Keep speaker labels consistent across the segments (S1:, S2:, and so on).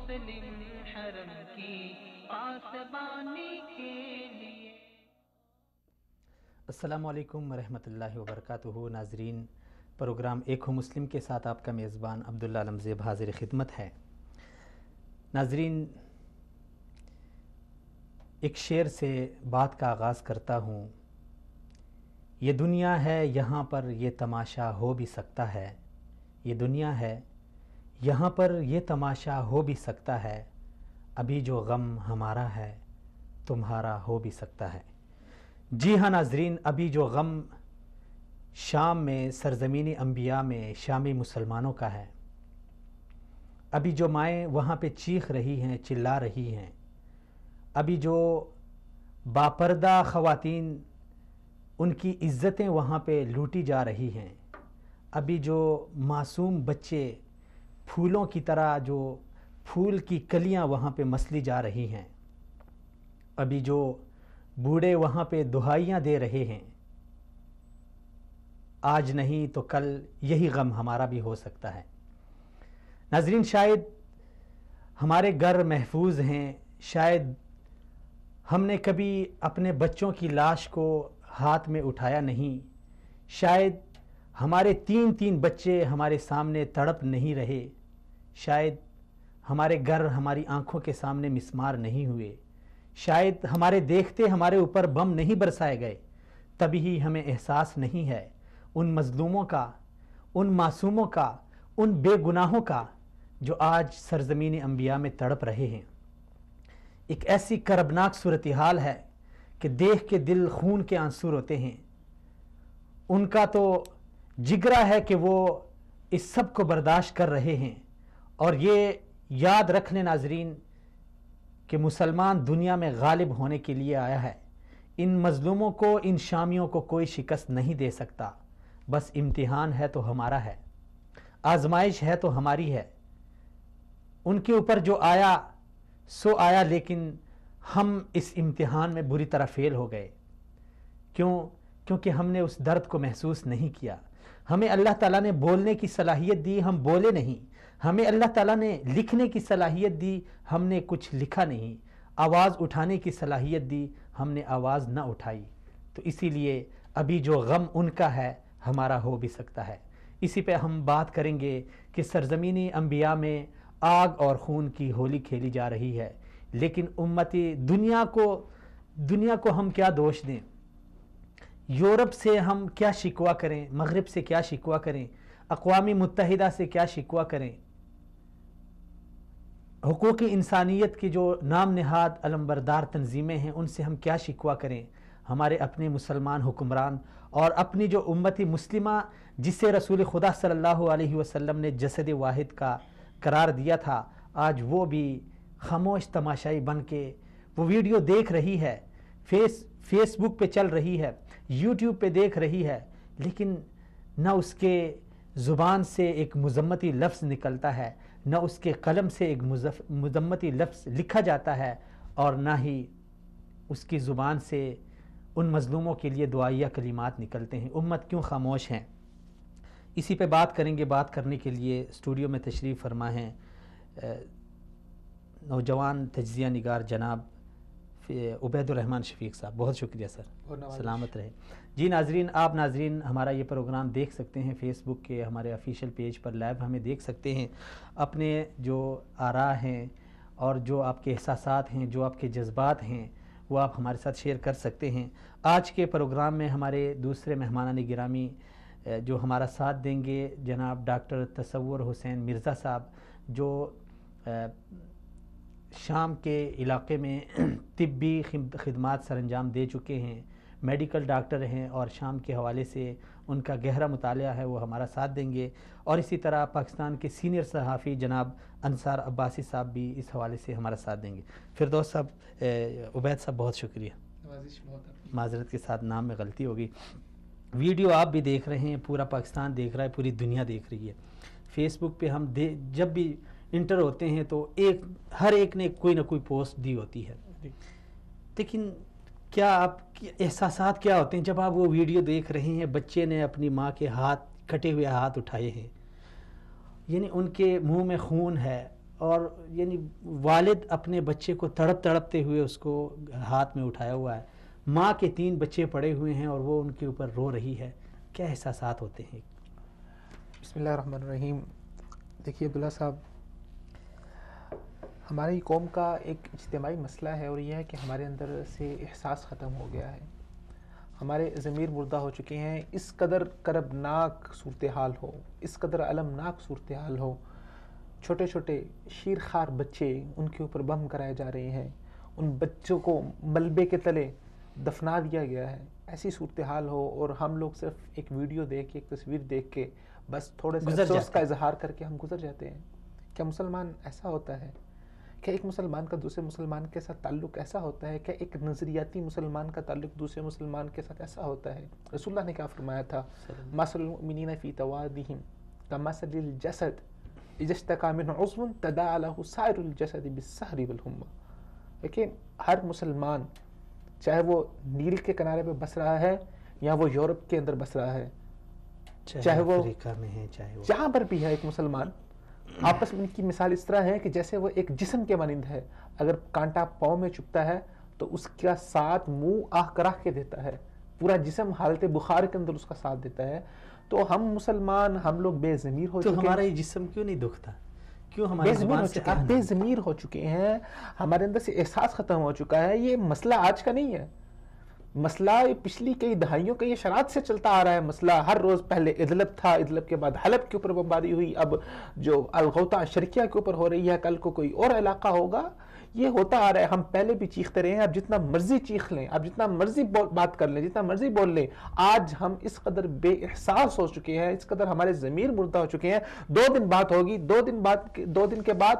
S1: مسلم حرم کی پاسبانی کے لیے۔
S2: السلام علیکم ورحمۃ اللہ وبرکاتہ۔ ناظرین، پروگرام ایک ہو مسلم کے ساتھ آپ کا میزبان عبداللہ علمزیب حاضر خدمت ہے۔ ناظرین، ایک شعر سے بات کا آغاز کرتا ہوں۔ یہ دنیا ہے یہاں پر یہ تماشا ہو بھی سکتا ہے، یہ دنیا ہے یہاں پر یہ تماشا ہو بھی سکتا ہے، ابھی جو غم ہمارا ہے تمہارا ہو بھی سکتا ہے۔ جی ہاں ناظرین، ابھی جو غم شام میں سرزمین انبیاء میں شامی مسلمانوں کا ہے، ابھی جو مائیں وہاں پہ چیخ رہی ہیں، چلا رہی ہیں، ابھی جو باپردہ خواتین ان کی عزتیں وہاں پہ لوٹی جا رہی ہیں، ابھی جو معصوم بچے پھولوں کی طرح جو پھول کی کلیاں وہاں پہ مسلی جا رہی ہیں، ابھی جو بوڑھے وہاں پہ دہائیاں دے رہے ہیں، آج نہیں تو کل یہی غم ہمارا بھی ہو سکتا ہے۔ ناظرین، شاید ہمارے گھر محفوظ ہیں، شاید ہم نے کبھی اپنے بچوں کی لاش کو ہاتھ میں اٹھایا نہیں، شاید ہمارے تین بچے ہمارے سامنے تڑپ نہیں رہے، شاید ہمارے گھر ہماری آنکھوں کے سامنے مسمار نہیں ہوئے، شاید ہمارے دیکھتے ہمارے اوپر بم نہیں برسائے گئے، تبھی ہی ہمیں احساس نہیں ہے ان مظلوموں کا، ان معصوموں کا، ان بے گناہوں کا جو آج سرزمین انبیاء میں تڑپ رہے ہیں۔ ایک ایسی کربناک صورتحال ہے کہ دیکھ کے دل خون کے آنسو روتے ہیں۔ ان کا تو جگرا ہے کہ وہ اس سب کو برداشت کر رہے ہیں، اور یہ یاد رکھ لیں ناظرین کہ مسلمان دنیا میں غالب ہونے کے لیے آیا ہے۔ ان مظلوموں کو، ان شامیوں کو کوئی شکست نہیں دے سکتا، بس امتحان ہے تو ہمارا ہے، آزمائش ہے تو ہماری ہے۔ ان کے اوپر جو آیا سو آیا، لیکن ہم اس امتحان میں بری طرح فیل ہو گئے۔ کیونکہ ہم نے اس درد کو محسوس نہیں کیا۔ ہمیں اللہ تعالیٰ نے بولنے کی صلاحیت دی، ہم بولے نہیں۔ ہمیں اللہ تعالیٰ نے لکھنے کی صلاحیت دی، ہم نے کچھ لکھا نہیں۔ آواز اٹھانے کی صلاحیت دی، ہم نے آواز نہ اٹھائی۔ تو اسی لیے ابھی جو غم ان کا ہے ہمارا ہو بھی سکتا ہے۔ اسی پہ ہم بات کریں گے کہ سرزمین انبیاء میں آگ اور خون کی ہولی کھیلی جا رہی ہے، لیکن امتی دنیا کو ہم کیا دوش دیں؟ یورپ سے ہم کیا شکوہ کریں؟ مغرب سے کیا شکوہ کریں؟ اقوام متحدہ سے کیا شکوہ کریں؟ حقوق انسانیت کی جو نام نہاد علمبردار تنظیمیں ہیں ان سے ہم کیا شکوہ کریں؟ ہمارے اپنے مسلمان حکمران اور اپنی جو امتی مسلمہ جسے رسول خدا صلی اللہ علیہ وسلم نے جسد واحد کا قرار دیا تھا، آج وہ بھی خاموش تماشائی بن کے وہ ویڈیو دیکھ رہی ہے، فیس بک پہ چل رہی ہے، یوٹیوب پہ دیکھ رہی ہے، لیکن نہ اس کے زبان سے ایک مذمتی لفظ نکلتا ہے، نہ اس کے قلم سے ایک مذمتی لفظ لکھا جاتا ہے، اور نہ ہی اس کی زبان سے ان مظلوموں کے لیے دعائیہ کلمات نکلتے ہیں۔ امت کیوں خاموش ہیں؟ اسی پہ بات کریں گے۔ بات کرنے کے لیے اسٹوڈیو میں تشریف فرما ہیں نوجوان تجزیہ نگار جناب عبید الرحمن شفیق صاحب۔ بہت شکریہ سر، سلامت رہے۔ جی ناظرین، آپ ناظرین ہمارا یہ پروگرام دیکھ سکتے ہیں فیس بک کے ہمارے آفیشیل پیج پر لائیو ہمیں دیکھ سکتے ہیں۔ اپنے جو آراء ہیں اور جو آپ کے احساسات ہیں، جو آپ کے جذبات ہیں، وہ آپ ہمارے ساتھ شیئر کر سکتے ہیں۔ آج کے پروگرام میں ہمارے دوسرے مہمانان گرامی جو ہمارا ساتھ دیں گے، جناب ڈاکٹر تصور حسین مرزا صاحب، جو شام کے علاقے میں طبی خدمات سر انجام دے چکے ہیں، میڈیکل ڈاکٹر ہیں، اور شام کے حوالے سے ان کا گہرا مطالعہ ہے، وہ ہمارا ساتھ دیں گے۔ اور اسی طرح پاکستان کے سینئر صحافی جناب انصار عباسی صاحب بھی اس حوالے سے ہمارا ساتھ دیں گے۔ فردوس صاحب، عبید صاحب بہت شکریہ، معذرت کے ساتھ نام میں غلطی ہوگی۔ ویڈیو آپ بھی دیکھ رہے ہیں، پورا پاکستان دیکھ رہا ہے، پوری دنیا دیکھ رہی ہے۔ فیس بک پہ ہم جب بھی انٹر ہوتے ہیں تو ہر ایک نے کوئی نہ کوئی پوسٹ دی ہوتی ہے، لیکن کیا آپ کے احساسات کیا ہوتے ہیں جب آپ وہ ویڈیو دیکھ رہے ہیں؟ بچے نے اپنی ماں کے کٹے ہوئے ہاتھ اٹھائے ہیں، یعنی ان کے منہ میں خون ہے اور یعنی والد اپنے بچے کو تڑپتے ہوئے اس کو ہاتھ میں اٹھایا ہوا ہے، ماں کے 3 بچے پڑے ہوئے ہیں اور وہ ان کے اوپر رو رہی ہے، کیا احساسات ہوتے ہیں؟
S3: بسم اللہ الرحمن الرحیم. دیکھیے عبداللہ صاحب، ہماری قوم کا ایک اجتماعی مسئلہ ہے، اور یہ ہے کہ ہمارے اندر سے احساس ختم ہو گیا ہے. ہمارے ضمیر مردہ ہو چکے ہیں. اس قدر کربناک صورتحال ہو، اس قدر المناک صورتحال ہو، چھوٹے چھوٹے شیرخوار بچے، ان کے اوپر بم کرائے جا رہے ہیں، ان بچوں کو ملبے کے تلے دفنا دیا گیا ہے، ایسی صورتحال ہو، اور ہم لوگ صرف ایک ویڈیو دیکھ کے، ایک تصویر دیکھ کے بس تھوڑے سے افسوس کا اظہار کر کے ہم گزر جاتے ہیں. کیا مسلمان ایسا ہوتا ہے؟ کیا ایک مسلمان کا دوسرے مسلمان کے ساتھ تعلق ایسا ہوتا ہے؟ کیا ایک نظریاتی مسلمان کا تعلق دوسرے مسلمان کے ساتھ ایسا ہوتا ہے؟ رسول اللہ نے کیا فرمایا تھا؟ مثل المؤمنین فی توادہم کمثل الجسد اذا اشتکا منہ عضو تداعی لہ سائر الجسد بالسہر والحمى. لیکن ہر مسلمان، چاہے وہ نیل کے کنارے پہ بس رہا ہے یا وہ یورپ کے اندر بس رہا ہے، چاہے وہ افریقہ میں ہے، چاہے وہ جہاں پر بھی ہے، ایک مسلمان آپس میں ان کی مثال اس طرح ہے کہ جیسے وہ ایک جسم کے مانند ہے. اگر کانٹا پاؤں میں چبھتا ہے تو اس کا ساتھ منہ آہ کراہ کے دیتا ہے، پورا جسم حالت بخار کے اندر اس کا ساتھ دیتا ہے. تو ہم مسلمان، ہم لوگ بے ضمیر ہو چکے ہیں.
S2: تو ہمارا یہ جسم کیوں نہیں دکھتا؟ کیوں ہمارے
S3: بے ضمیر ہو چکے ہیں؟ ہمارے اندر سے احساس ختم ہو چکا ہے. یہ مسئلہ آج کا نہیں ہے، مسئلہ پچھلی کئی دہائیوں کا یہ شرائط سے چلتا آ رہا ہے. مسئلہ ہر روز پہلے ادلب تھا، ادلب کے بعد حلب کے اوپر بمباری ہوئی، اب جو الغوطہ شرقیہ کے اوپر ہو رہی ہے، کل کو کوئی اور علاقہ ہوگا. یہ ہوتا آ رہا ہے. ہم پہلے بھی چیختے رہے ہیں، اب جتنا مرضی چیخ لیں، اب جتنا مرضی بات کر لیں، جتنا مرضی بول لیں، آج ہم اس قدر بے احساس ہو چکے ہیں، اس قدر ہمارے ضمیر مردہ ہو چکے ہیں. 2 دن بات ہوگی، 2 دن کے بعد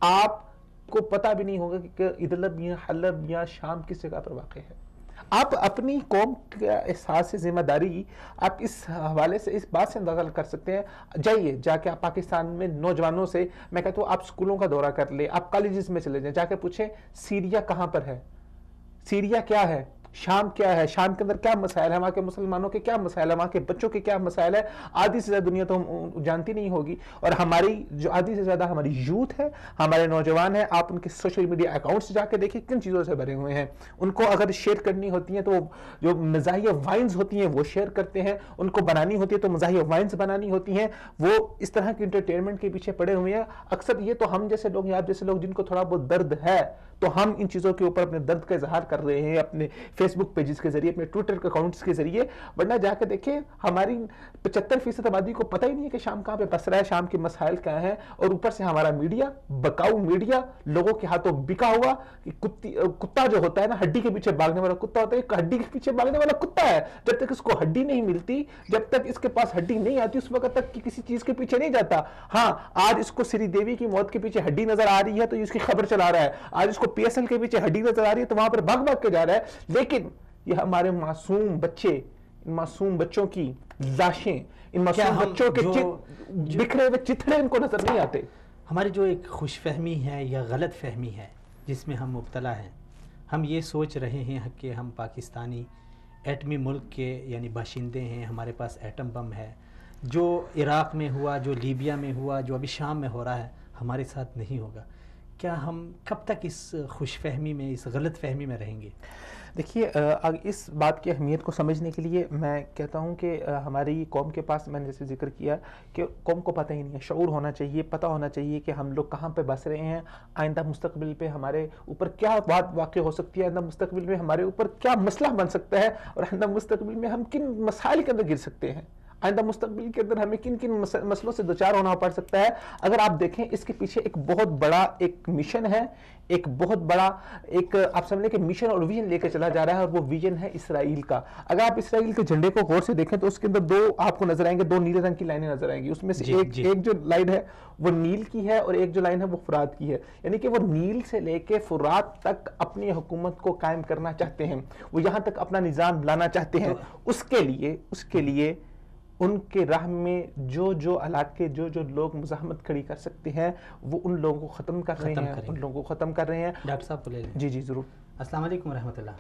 S3: آپ کو پتہ بھی نہیں ہوگا کہ ادلب یا حلب یا شام کس جگہ پر واقع ہے. آپ اپنی قوم کا احساس ذمہ داری آپ اس حوالے سے، اس بات سے اندازہ کر سکتے ہیں. جائیے جا کے آپ پاکستان میں نوجوانوں سے، میں کہتا ہوں آپ سکولوں کا دورہ کر لیں، آپ کالجز میں چلے جائیں، جا کے پوچھیں سیریا کہاں پر ہے، سیریا کیا ہے، شام کیا ہے، شام کے اندر کیا مسائل ہے، وہاں کے مسلمانوں کے کیا مسائل ہے، وہاں کے بچوں کے کیا مسائل ہے. آدھی سے زیادہ دنیا تو ہم جانتی نہیں ہوگی. اور ہماری جو آدھی سے زیادہ ہماری یوتھ ہے، ہمارے نوجوان ہیں، آپ ان کے سوشل میڈیا اکاؤنٹس جا کے دیکھیں کن چیزوں سے بھرے ہوئے ہیں. ان کو اگر شیئر کرنی ہوتی ہیں تو جو مزاحیہ وائنز ہوتی ہیں وہ شیئر کرتے ہیں، ان کو بنانی ہوتی ہے تو مزاحیہ وائنز بنانی ہوتی ہیں. وہ اس طرح کی انٹرٹینمنٹ کے پیچھے پڑے ہوئے ہیں. اکثر یہ تو ہم جیسے لوگ یا آپ جیسے لوگ جن کو تھوڑا بہت درد ہے، تو ہم ان چیزوں کے اوپر اپنے درد کا اظہار کر رہے ہیں اپنے فیس بک پیجز کے ذریعے، اپنے ٹویٹر اکاؤنٹس کے ذریعے. ورنہ جا کے دیکھیں ہماری 75% آبادی کو پتہ ہی نہیں ہے کہ شام کہاں پہ بس رہا ہے، شام کے مسائل کیا ہیں. اور اوپر سے ہمارا میڈیا، بکاؤ میڈیا، لوگوں کے ہاتھوں بکا ہوا کتا جو ہوتا ہے نا، ہڈی کے پیچھے بھاگنے والا کتا ہوتا ہے، ایک ہڈی کے پیچھے بھاگنے والا کتا ہے. جب تک اس کو ہڈی نہیں ملتی، جب تک اس کے پاس ہڈی نہیں آتی، اس وقت تک کسی چیز کے پیچھے نہیں جاتا. ہاں آج اس کو سری دیوی کی موت کے پیچھے ہڈی نظر آ رہی ہے تو اس کی خبر چلا رہا ہے. آج اس کو پی ایس ایل کے پیچھے ہڈی نظر آ رہی ہے تو وہاں پر بھاگ بھاگ کے جا رہا ہے. لیکن یہ ہمارے معصوم بچے، ان معصوم بچوں کی لاشیں، ان معصوم بچوں کے بکھرے ہوئے چتھڑے ان کو نظر نہیں آتے.
S2: ہماری جو ایک خوش فہمی ہے یا غلط فہمی ہے جس میں ہم مبتلا ہیں، ہم یہ سوچ رہے ہیں کہ ہم پاکستانی ایٹمی ملک کے یعنی باشندے ہیں، ہمارے پاس ایٹم بم ہے. جو عراق میں ہوا، جو لیبیا میں ہوا، جو ابھی شام میں ہو رہا ہے، ہمارے ساتھ نہیں ہوگا. کیا ہم کب تک اس خوش فہمی میں، اس غلط فہمی میں رہیں گے؟
S3: دیکھیے اس بات کی اہمیت کو سمجھنے کے لیے میں کہتا ہوں کہ ہماری قوم کے پاس، میں نے جیسے ذکر کیا کہ قوم کو پتہ ہی نہیں ہے، شعور ہونا چاہیے، پتہ ہونا چاہیے کہ ہم لوگ کہاں پہ بس رہے ہیں، آئندہ مستقبل پہ ہمارے اوپر کیا بات واقع ہو سکتی ہے، آئندہ مستقبل میں ہمارے اوپر کیا مسئلہ بن سکتا ہے، اور آئندہ مستقبل میں ہم کن مسائل کے اندر گر سکتے ہیں، آئندہ مستقبل کے اندر ہمیں کن کن مسئلوں سے دوچار ہونا پڑ سکتا ہے. اگر آپ دیکھیں اس کے پیچھے ایک بہت بڑا ایک مشن ہے، ایک بہت بڑا ایک آپ سمجھیں کہ مشن اور ویژن لے کے چلا جا رہا ہے، اور وہ ویژن ہے اسرائیل کا. اگر آپ اسرائیل کے جھنڈے کو غور سے دیکھیں تو اس کے اندر 2 آپ کو نظر آئیں گے، 2 نیلے رنگ کی لائنیں نظر آئیں گی. اس میں سے ایک جو لائن ہے وہ نیل کی ہے، اور ایک جو لائن ہے وہ فرات کی ہے. یعنی کہ وہ نیل سے لے کے فرات تک اپنی حکومت کو قائم کرنا چاہتے ہیں، وہ یہاں تک اپنا نظام لانا چاہتے ہیں. اس کے لیے ان کے راہ میں جو علاقے جو لوگ مزاحمت کھڑی کر سکتے ہیں وہ ان لوگوں کو ختم کر رہے ہیں، ان لوگوں کو ختم کر رہے ہیں.
S2: ڈاکٹر صاحب کو لے لیں.
S3: جی ضرور.
S2: السلام علیکم ورحمۃ اللہ.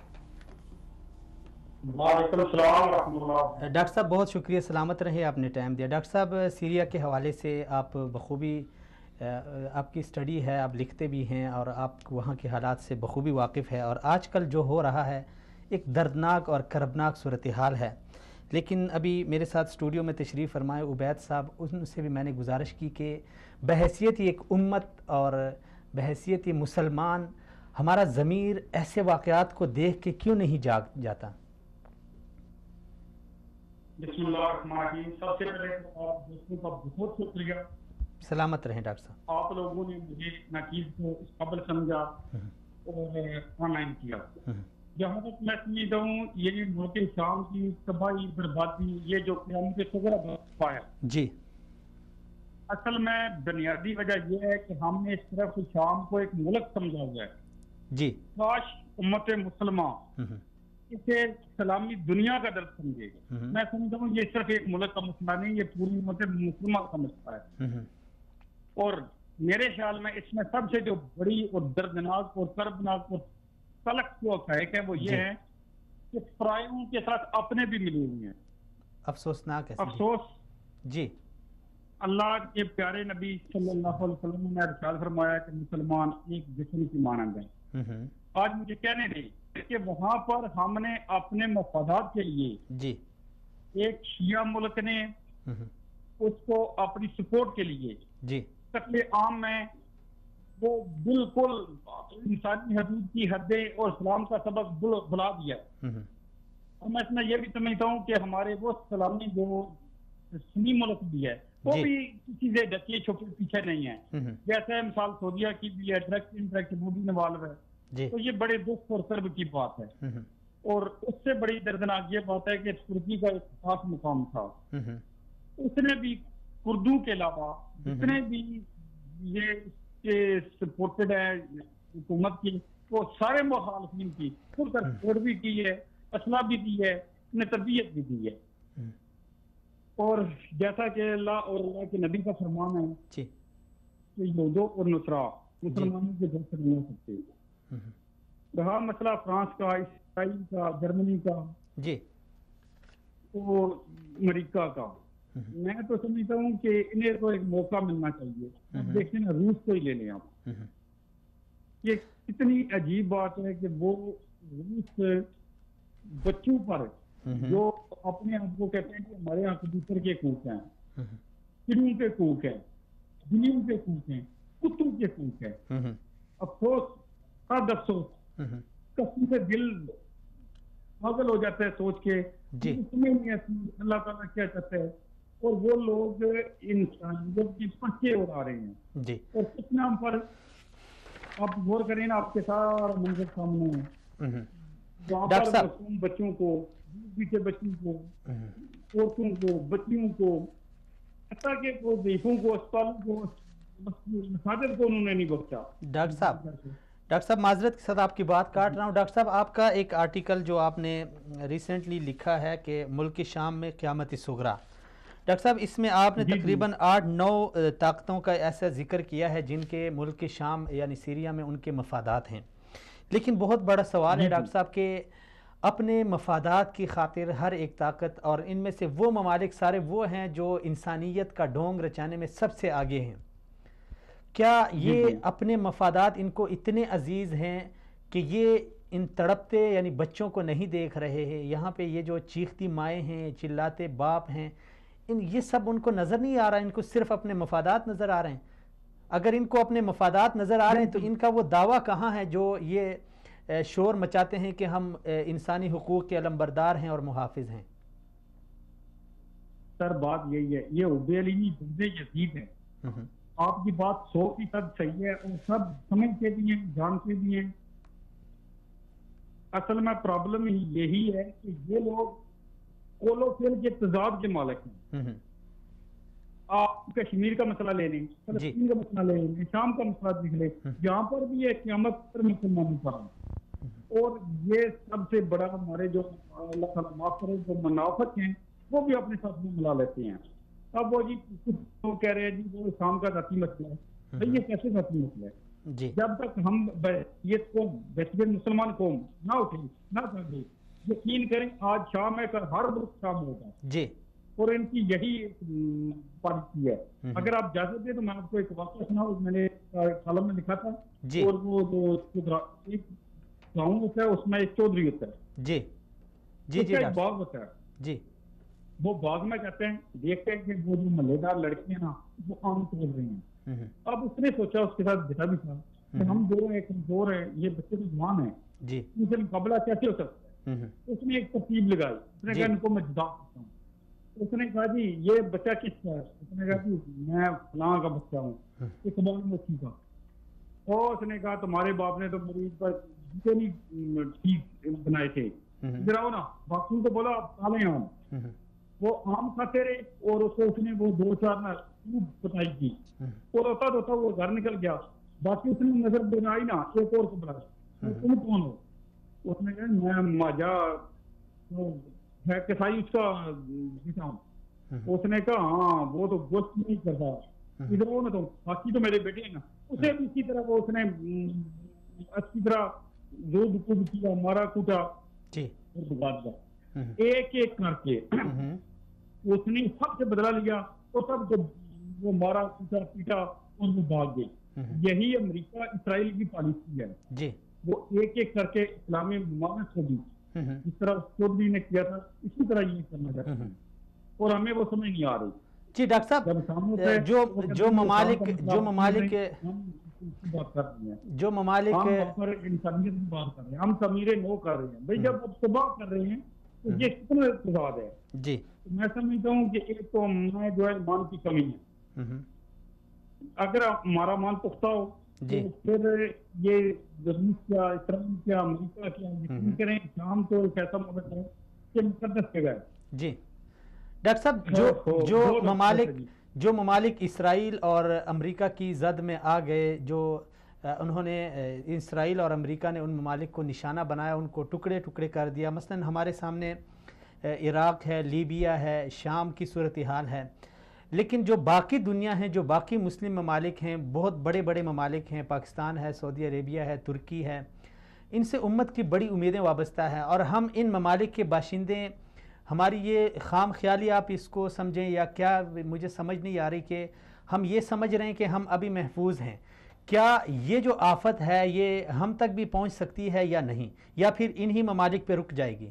S4: وعلیکم السلام ورحمۃ اللہ.
S2: ڈاکٹر صاحب بہت شکریہ، سلامت رہے، آپ نے ٹائم دیا. ڈاکٹر صاحب سیریا کے حوالے سے آپ بخوبی آپ کی اسٹڈی ہے، آپ لکھتے بھی ہیں اور آپ وہاں کے حالات سے بخوبی واقف ہے، اور آج کل جو ہو رہا ہے ایک دردناک اور کربناک صورتحال ہے. لیکن ابھی میرے ساتھ اسٹوڈیو میں تشریف فرمائے عبید صاحب، ان سے بھی میں نے گزارش کی کہ بحیثیت ایک امت اور بحیثیت مسلمان ہمارا ضمیر ایسے واقعات کو دیکھ کے کیوں نہیں جاگ جاتا؟
S4: بسم اللہ الرحمن الرحیم. سب سے پہلے آپ دوستوں کا بہت شکریہ.
S2: سلامت رہیں ڈاکٹر صاحب.
S4: آپ لوگوں نے مجھے نقیب کو اس قابل سمجھا اور آن لائن کیا. جہاں تک میں سمجھتا ہوں یہ ملک شام کی تباہی بربادی، یہ جو قیامت صغری پایا
S2: جی،
S4: اصل میں بنیادی وجہ یہ ہے کہ ہم نے اس طرف شام کو ایک ملک سمجھا ہوا ہے.
S2: جی،
S4: کاش امت مسلمہ اسے سلامی دنیا کا درد سمجھے. میں سمجھتا ہوں یہ صرف ایک ملک کا مسئلہ نہیں، یہ پوری امت مسلمہ کا مسئلہ ہے. اور میرے خیال میں اس میں سب سے جو بڑی اور دردناک اور کربناک اور تلخ جو حقائق ہے وہ یہ ہے کہ پرائیوں کے ساتھ اپنے بھی ملے ہوئے ہیں.
S2: افسوسناک ہے.
S4: افسوس
S2: جی،
S4: اللہ کے پیارے نبی صلی اللہ علیہ وسلم نے ارشاد فرمایا کہ مسلمان ایک جسم کی مانند ہے. آج مجھے کہنے دیں کہ وہاں پر ہم نے اپنے مفادات کے لیے
S2: جی،
S4: ایک شیعہ ملک نے اس کو اپنی سپورٹ کے لیے
S2: جی،
S4: قتل عام میں وہ بالکل انسانی حدود کی حدیں اور اسلام کا سبق بلا دیا. اور میں اس میں یہ بھی سمجھتا ہوں کہ ہمارے وہ سلامی جو سنی ملک بھی ہے وہ بھی کسی سے ڈکے چھپے پیچھے نہیں ہے. جیسے مثال سعودیہ کی بھی ہے، ڈائریکٹ انڈائریکٹ وہ بھی انوالو ہے. تو یہ بڑے دکھ اور کرب کی بات ہے. اور اس سے بڑی دردناک یہ بات ہے کہ ترکی کا ایک خاص مقام تھا، اس نے بھی اردو کے علاوہ جتنے بھی یہ سپورٹڈ ہے حکومت کی وہ سارے مخالفین کی کھل کر سپورٹ بھی کی ہے، اسلحہ بھی دی ہے، انہیں تربیت بھی دی ہے. اور جیسا کہ اللہ اور اللہ کے نبی کا فرمان ہے کہ یہودوں اور نصرا مسلمانوں کے گھر سے نہیں ہو سکتے. رہا مسئلہ فرانس کا، اسرائیل کا، جرمنی کا
S2: جی،
S4: اور امریکہ کا، میں تو سمجھتا ہوں کہ انہیں تو ایک موقع ملنا چاہیے. دیکھیں نا روس کو ہی لے لیں آپ. یہ کتنی عجیب بات ہے کہ وہ روس بچوں پر جو اپنے آپ کو کہتے ہیں کہ ہمارے یہاں کبوتر کے کوک ہیں، چڑیوں کے کوک ہیں، بلیوں کے کوک ہیں، کتوں کے کوک ہیں. افسوس، حد افسوس، قسم سے دل پاگل ہو جاتا ہے سوچ کے اللہ تعالیٰ کیا چاہتا ہے. اور وہ لوگ انسانیت کی پرچے اڑا رہے ہیں. اور کچھ نام پر آپ غور کریں نا، آپ کے سارا منظر سامنے ہے. وہاں پر معصوم بچوں کو، پیچھے بچوں کو، عورتوں کو، بچیوں کو، حتیٰ کہ وہ ضعیفوں کو، اسپتالوں کو، مساجد کو انہوں نے نہیں بخشا.
S2: ڈاکٹر صاحب معذرت کے ساتھ آپ کی بات کاٹ رہا ہوں. ڈاکٹر صاحب آپ کا ایک آرٹیکل جو آپ نے ریسنٹلی لکھا ہے کہ ملک شام میں قیامت صغری، ڈاکٹر صاحب اس میں آپ نے تقریباً 8-9 طاقتوں کا ایسا ذکر کیا ہے جن کے ملک شام یعنی سیریا میں ان کے مفادات ہیں. لیکن بہت بڑا سوال ہے ڈاکٹر صاحب کہ اپنے مفادات کی خاطر ہر ایک طاقت، اور ان میں سے وہ ممالک سارے وہ ہیں جو انسانیت کا ڈھونگ رچانے میں سب سے آگے ہیں. کیا یہ اپنے مفادات ان کو اتنے عزیز ہیں کہ یہ ان تڑپتے یعنی بچوں کو نہیں دیکھ رہے ہیں؟ یہاں پہ یہ جو چیختی مائیں ہیں، چلاتے باپ ہیں، یہ سب ان کو نظر نہیں آ رہا، ان کو صرف اپنے مفادات نظر آ رہے ہیں. اگر ان کو اپنے مفادات نظر آ رہے ہیں تو ان کا وہ دعویٰ کہاں ہے جو یہ شور مچاتے ہیں کہ ہم انسانی حقوق کے علمبردار ہیں اور محافظ ہیں؟
S4: سر بات یہی ہے، یہ عبیلی بندے یزید ہیں. آپ کی بات 100% صحیح ہے اور سب سمجھتے بھی ہیں، جانتے بھی ہیں. اصل میں پرابلم یہی ہے کہ یہ لوگ کولو فیل کے تضاد کے مالک ہیں. آپ کشمیر کا مسئلہ لے لیں، فلسطین کا مسئلہ لے لیں، شام کا مسئلہ دیکھ لیں، جہاں پر بھی ہے قیامت پر مسلمانوں پر. اور یہ سب سے بڑا ہمارے جو اللہ تعالیٰ معاف کرے جو منافق ہیں وہ بھی اپنے ساتھ میں ملا لیتے ہیں. اب وہ جی کچھ لوگ کہہ رہے ہیں جی وہ شام کا ذاتی مسئلہ ہے. یہ کیسے ذاتی مسئلہ ہے؟ جب تک ہم یہ قوم بیسیکلی مسلمان قوم نہ اٹھے نہ کر دے، یقین کریں آج شام ہے کل ہر وقت شام ہوگا. اور ان کی یہی پالیسی ہے. اگر آپ اجازت دیں تو میں آپ کو ایک واقعہ سناؤں. میں نے کالم میں لکھا تھا, اور وہ جو ایک گاؤں ہوتا ہے اس میں ایک چودھری ہوتا ہے,
S2: جی جی جی
S4: ایک باغ ہوتا ہے.
S2: جی
S4: وہ باغ میں جاتے ہیں, دیکھتے ہیں کہ وہ جو محلے دار لڑکے ہیں نا وہ آم توڑ رہے ہیں. اب اس نے سوچا, اس کے ساتھ بیٹا بھی تھا, کہ ہم دو ہیں, کمزور ہیں, یہ بچے تو جوان ہیں,
S2: جی
S4: ان سے مقابلہ کیسے ہو سکتا ہے. اس نے ایک ترتیب لگائی, اس نے کہا ان کو میں جدا کرتا ہوں. اس نے کہا جی یہ بچہ کس کا ہے؟ اس نے کہا جی میں فلاں کا بچہ ہوں, اقبال مفتی کا. اور اس نے کہا تمہارے باپ نے تو مریض پر نہیں ٹھیک بنائے تھے, ادھر آؤ نا. باقی کو بولا آپ کھا لیں آم. وہ آم کھاتے رہے, اور اس نے وہ 2-4 نا خوب پتائی کی, اور ہوتا ہوتا وہ گھر نکل گیا. باقی اس نے نظر بنائی نا ایک اور کو بلایا, تم کون ہو؟ اس نے کہا میں ماجا ہے کسائی اس کا بیٹا ہوں. اس نے کہا ہاں وہ تو گوشت نہیں کرتا, ادھر ہو نا تو باقی تو میرے بیٹے ہیں نا. اسے بھی اسی طرح وہ اس نے اچھی طرح جو دکھ کیا, مارا کوٹا اور بگا دیا. ایک ایک کر کے اس نے سب سے بدلا لیا, اور سب کو وہ مارا کوٹا پیٹا اور وہ بھاگ گئی. یہی امریکہ اسرائیل کی پالیسی ہے.
S2: جی
S4: وہ ایک ایک کر کے اسلامی ممالک کو بھی جس طرح چودھری نے کیا تھا اسی طرح یہ کرنا چاہتے ہیں, اور ہمیں وہ سمجھ نہیں آ رہی.
S2: جی ڈاکٹر صاحب, جو ممالک
S4: انسانیت کی بات کر رہے ہیں, ہم تعمیر نو کر رہے ہیں. بھائی جب اب تباہ کر رہے ہیں تو یہ کتنا اقتصاد ہے.
S2: جی
S4: میں سمجھتا ہوں کہ ایک تو ہمیں جو ہے مان کی کمی ہے. اگر ہمارا مان پختہ ہو تو پھر یہ روس کیا, اسرائیل کیا, امریکہ کیا, یقین کریں شام تو ایک ایسا ملک ہے کہ مقدس جگہ ہے.
S2: جی ڈاکٹر صاحب, جو ممالک اسرائیل اور امریکہ کی زد میں آ گئے, جو انہوں نے اسرائیل اور امریکہ نے ان ممالک کو نشانہ بنایا, ان کو ٹکڑے ٹکڑے کر دیا. مثلا ہمارے سامنے عراق ہے, لیبیا ہے, شام کی صورتحال ہے. لیکن جو باقی دنیا ہے, جو باقی مسلم ممالک ہیں, بہت بڑے بڑے ممالک ہیں, پاکستان ہے, سعودی عربیہ ہے, ترکی ہے, ان سے امت کی بڑی امیدیں وابستہ ہیں. اور ہم ان ممالک کے باشندے, ہماری یہ خام خیالی آپ اس کو سمجھیں یا کیا, مجھے سمجھ نہیں آ رہی کہ ہم یہ سمجھ رہے ہیں کہ ہم ابھی محفوظ ہیں. کیا یہ جو آفت ہے یہ ہم تک بھی پہنچ سکتی ہے یا نہیں, یا پھر انہی ممالک پہ رک جائے گی؟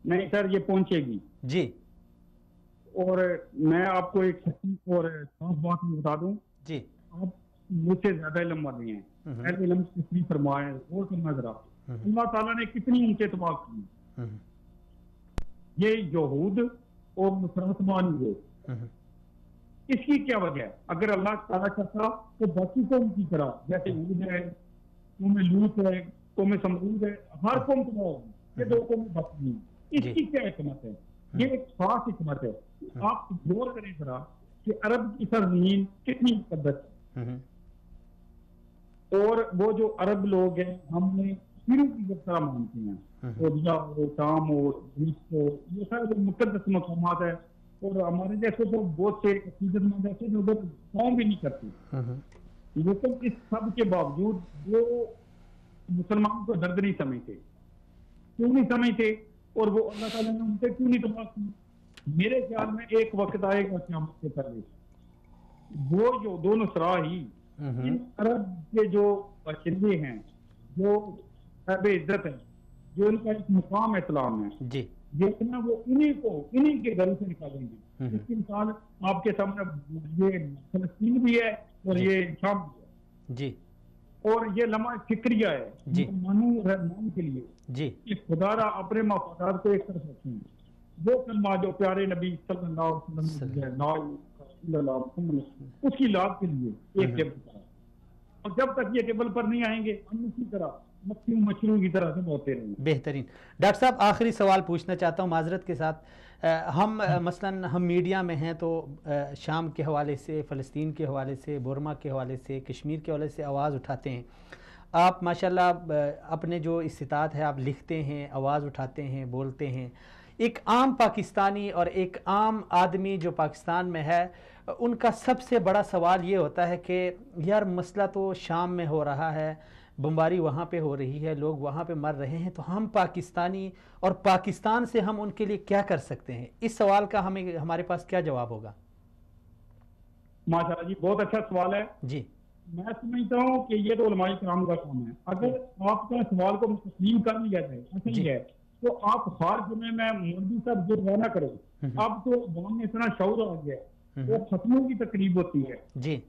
S4: نہیں سر, یہ پہنچے گی.
S2: جی,
S4: اور میں آپ کو ایک اور صاف بات بتا دوں. جی, آپ مجھ سے زیادہ علم والے ہیں, اہل علم کتنی فرمائے غور کرنا ذرا. اللہ تعالیٰ نے کتنی ان کے تباہ کی. یہ یہود اور مسلمان ہوئے, اس کی کیا وجہ ہے؟ اگر اللہ تعالیٰ کرتا تو باقی قوم کی طرح, جیسے یہود ہے, قوم لوط ہے, قوم سمود ہے, ہر قوم تباہ ہوگی. یہ دو قوم باقی نہیں. اس کی کیا حکمت ہے؟ یہ ایک خاص حکمت ہے. آپ غور کریں ذرا کہ عرب کی سرزمین کتنی مقدس ہے, اور وہ جو عرب لوگ ہیں ہم نے شروع کی طرح مانتے ہیں, سعودیہ ہو, شام ہو, روس ہو, یہ سارے مقدس مقامات ہیں. اور ہمارے جیسے تو بہت سے عقیدت مند ایسے جو کام بھی نہیں کرتے, لیکن اس سب کے باوجود وہ مسلمان کو درد نہیں سمجھتے. کیوں نہیں سمجھتے؟ اور وہ اللہ تعالیٰ نے ان سے کیوں نہیں تباہ کی؟ میرے خیال میں ایک وقت آئے گا قیامت سے پہلے وہ جو دونوں سرا ہی ان عرب کے جو باشندے ہیں, جو صاحب عزت ہیں, جو ان کا ایک مقام اسلام ہے, جی, جتنا وہ انہی کے گھروں سے نکالیں گے. اس کی مثال آپ کے سامنے یہ فلسطین بھی ہے اور یہ شام بھی ہے. جی, اور یہ لمحہ فکریہ ہے رحمان کے لیے, جی, کہ خدا را اپنے مفادات کو ایک طرف رکھیں. وہ کلمہ جو پیارے نبی صلی اللہ علیہ وسلم اس کی لاد کے لیے ایک ٹیبل پر, اور جب تک یہ ٹیبل پر نہیں آئیں گے ہم اسی طرح مچھلیوں کی طرح سے ہوتے رہیں گے.
S2: بہترین. ڈاکٹر صاحب آخری سوال پوچھنا چاہتا ہوں معذرت کے ساتھ. ہم مثلا ہم میڈیا میں ہیں تو شام کے حوالے سے, فلسطین کے حوالے سے, بورما کے حوالے سے, کشمیر کے حوالے سے آواز اٹھاتے ہیں. آپ ماشاءاللہ اپنے جو استطاعت ہے آپ لکھتے ہیں, آواز اٹھاتے ہیں, بولتے ہیں. ایک عام پاکستانی اور ایک عام آدمی جو پاکستان میں ہے, ان کا سب سے بڑا سوال یہ ہوتا ہے کہ یار مسئلہ تو شام میں ہو رہا ہے, بمباری وہاں پہ ہو رہی ہے, لوگ وہاں پہ مر رہے ہیں, تو ہم پاکستانی اور پاکستان سے ہم ان کے لیے کیا کر سکتے ہیں؟ اس سوال کا ہمارے پاس کیا جواب ہوگا؟
S4: ماشاءاللہ جی, بہت اچھا سوال ہے
S2: جی.
S4: میں سمجھتا ہوں کہ یہ تو علماء کرام کا کام ہے. اگر آپ کا سوال کو تسلیم کر لیا جائے ایسا ہی ہے تو آپ ہر جمعے میں مولوی صاحب جو نہ کرو. اب تو عوام میں اتنا شعور آ گیا ہے, وہ ختموں کی تقریب ہوتی ہے
S2: جی,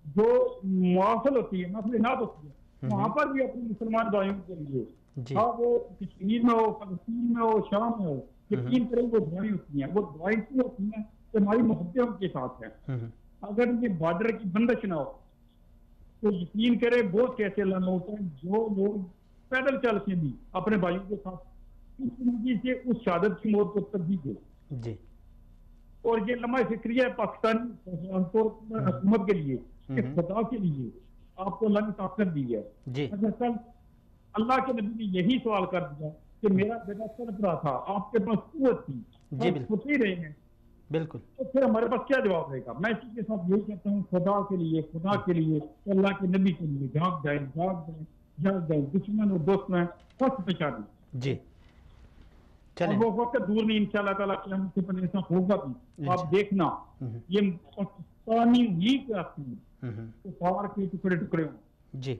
S4: جو محفل ہوتی ہے, محفل نعت ہوتی ہے, وہاں پر بھی اپنے مسلمان بھائیوں کے لیے, ہاں وہ کشمیر میں ہو, فلسطین میں ہو, شام میں ہو, یقین کریں وہ دعائیں ہوتی ہیں. وہ دعائیں کی ہوتی ہیں کہ ہماری محبتیں ان کے ساتھ ہیں. اگر یہ بارڈر کی بندش نہ ہو تو یقین کرے بہت کیسے لانا ہوتا ہے جو لوگ پیدل چل کے بھی اپنے بھائیوں کے ساتھ اس زندگی سے اس شہادت کی موت کو ترجیح دے.
S2: جی.
S4: اور یہ لمحہ فکریہ ہے پاکستانی حکومت کے لیے کہ خدا کے لیے آپ کو اللہ نے طاقت دی ہے. کل اللہ کے نبی نے یہی سوال کر دیا کہ میرا بیٹا تڑپ رہا تھا, آپ کے پاس قوت تھی, سوچ ہی رہے ہیں. بالکل. تو پھر ہمارے پاس کیا جواب رہے گا؟ میں اسی کے ساتھ یہی کہتا ہوں, خدا کے لیے اللہ کے نبی کے لیے جاگ جائیں, دشمن اور دوست میں فرق پہچانیں.
S2: جی
S4: اور وہ وقت دور نہیں انشاءاللہ تعالیٰ کہ ہم سے پر ایسا ہوگا بھی. آپ دیکھنا یہ پاکستانی ہی کفار کے ٹکڑے ٹکڑے ہوں.
S2: جی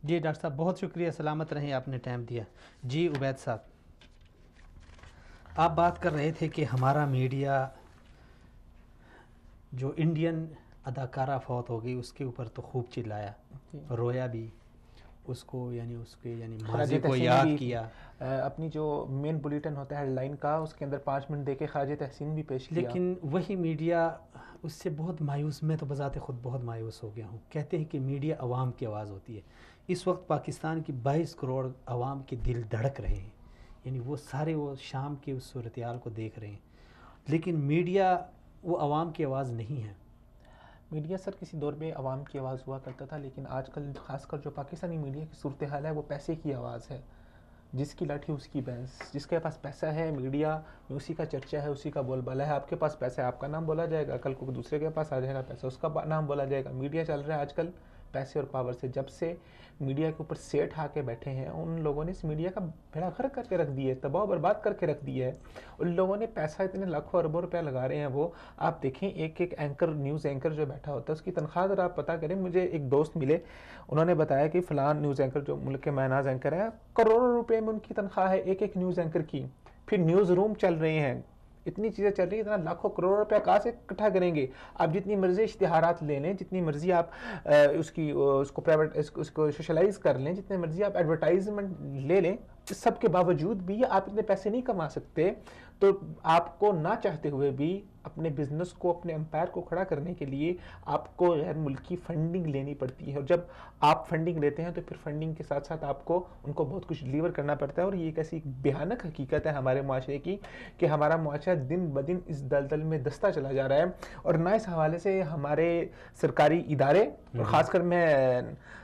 S2: جی ڈاکٹر صاحب بہت شکریہ, سلامت رہیں, آپ نے ٹائم دیا. جی عبید صاحب, آپ بات کر رہے تھے کہ ہمارا میڈیا جو انڈین اداکارہ فوت ہو گئی اس کے اوپر تو خوب چلایا, رویا بھی, اس کو یعنی ماضی کو یاد کیا.
S3: اپنی جو مین بلیٹن ہوتا ہے ہیڈ لائن کا, اس کے اندر 5 منٹ دے کے خواجہ تحسین بھی پیش کیا.
S2: لیکن وہی میڈیا اس سے بہت مایوس, میں تو بذات خود بہت مایوس ہو گیا ہوں. کہتے ہیں کہ میڈیا عوام کی آواز ہوتی ہے. اس وقت پاکستان کی 22 کروڑ عوام کے دل دھڑک رہے ہیں, یعنی وہ سارے وہ شام کے اس صورتحال کو دیکھ رہے ہیں, لیکن میڈیا وہ عوام کی آواز نہیں ہے.
S3: میڈیا سر کسی دور میں عوام کی آواز ہوا کرتا تھا, لیکن آج کل خاص کر جو پاکستانی میڈیا کی صورتحال ہے وہ پیسے کی آواز ہے. جس کی لاٹھی اس کی بھینس, جس کے پاس پیسہ ہے میڈیا میں اسی کا چرچا ہے, اسی کا بول بالا ہے. آپ کے پاس پیسہ ہے, آپ کا نام بولا جائے گا, کل کو دوسرے کے پاس آ جائے گا پیسہ, اس کا نام بولا جائے گا. میڈیا چل رہا ہے آج کل پیسے اور پاور سے. جب سے میڈیا کے اوپر سیٹ آ کے بیٹھے ہیں, ان لوگوں نے اس میڈیا کا بھیڑا غرق کر کے رکھ دیا ہے, تباہ و برباد کر کے رکھ دیا ہے. ان لوگوں نے پیسہ اتنے لاکھوں اربوں روپے لگا رہے ہیں. وہ آپ دیکھیں ایک اینکر, نیوز اینکر جو بیٹھا ہوتا ہے اس کی تنخواہ ذرا آپ پتہ کریں. مجھے ایک دوست ملے, انہوں نے بتایا کہ فلان نیوز اینکر جو ملک کے میناز اینکر ہے, کروڑوں روپے میں ان کی تنخواہ ہے ایک نیوز اینکر کی. پھر نیوز روم چل رہے ہیں, اتنی چیزیں چل رہی ہیں, اتنا لاکھوں کروڑ روپے کہاں سے اکٹھا کریں گے؟ آپ جتنی مرضی اشتہارات لے لیں, جتنی مرضی آپ اس کو پرائیویٹ اس کو سوشلائز کر لیں, جتنے مرضی آپ ایڈورٹائزمنٹ لے لیں, اس سب کے باوجود بھی آپ اتنے پیسے نہیں کما سکتے. تو آپ کو نہ چاہتے ہوئے بھی اپنے بزنس کو, اپنے امپائر کو کھڑا کرنے کے لیے آپ کو غیر ملکی فنڈنگ لینی پڑتی ہے. اور جب آپ فنڈنگ لیتے ہیں تو پھر فنڈنگ کے ساتھ ساتھ آپ کو ان کو بہت کچھ ڈیلیور کرنا پڑتا ہے. اور یہ ایک ایسی بھیانک حقیقت ہے ہمارے معاشرے کی کہ ہمارا معاشرہ دن بدن اس دلدل میں دستہ چلا جا رہا ہے. اور نہ اس حوالے سے ہمارے سرکاری ادارے, اور خاص کر میں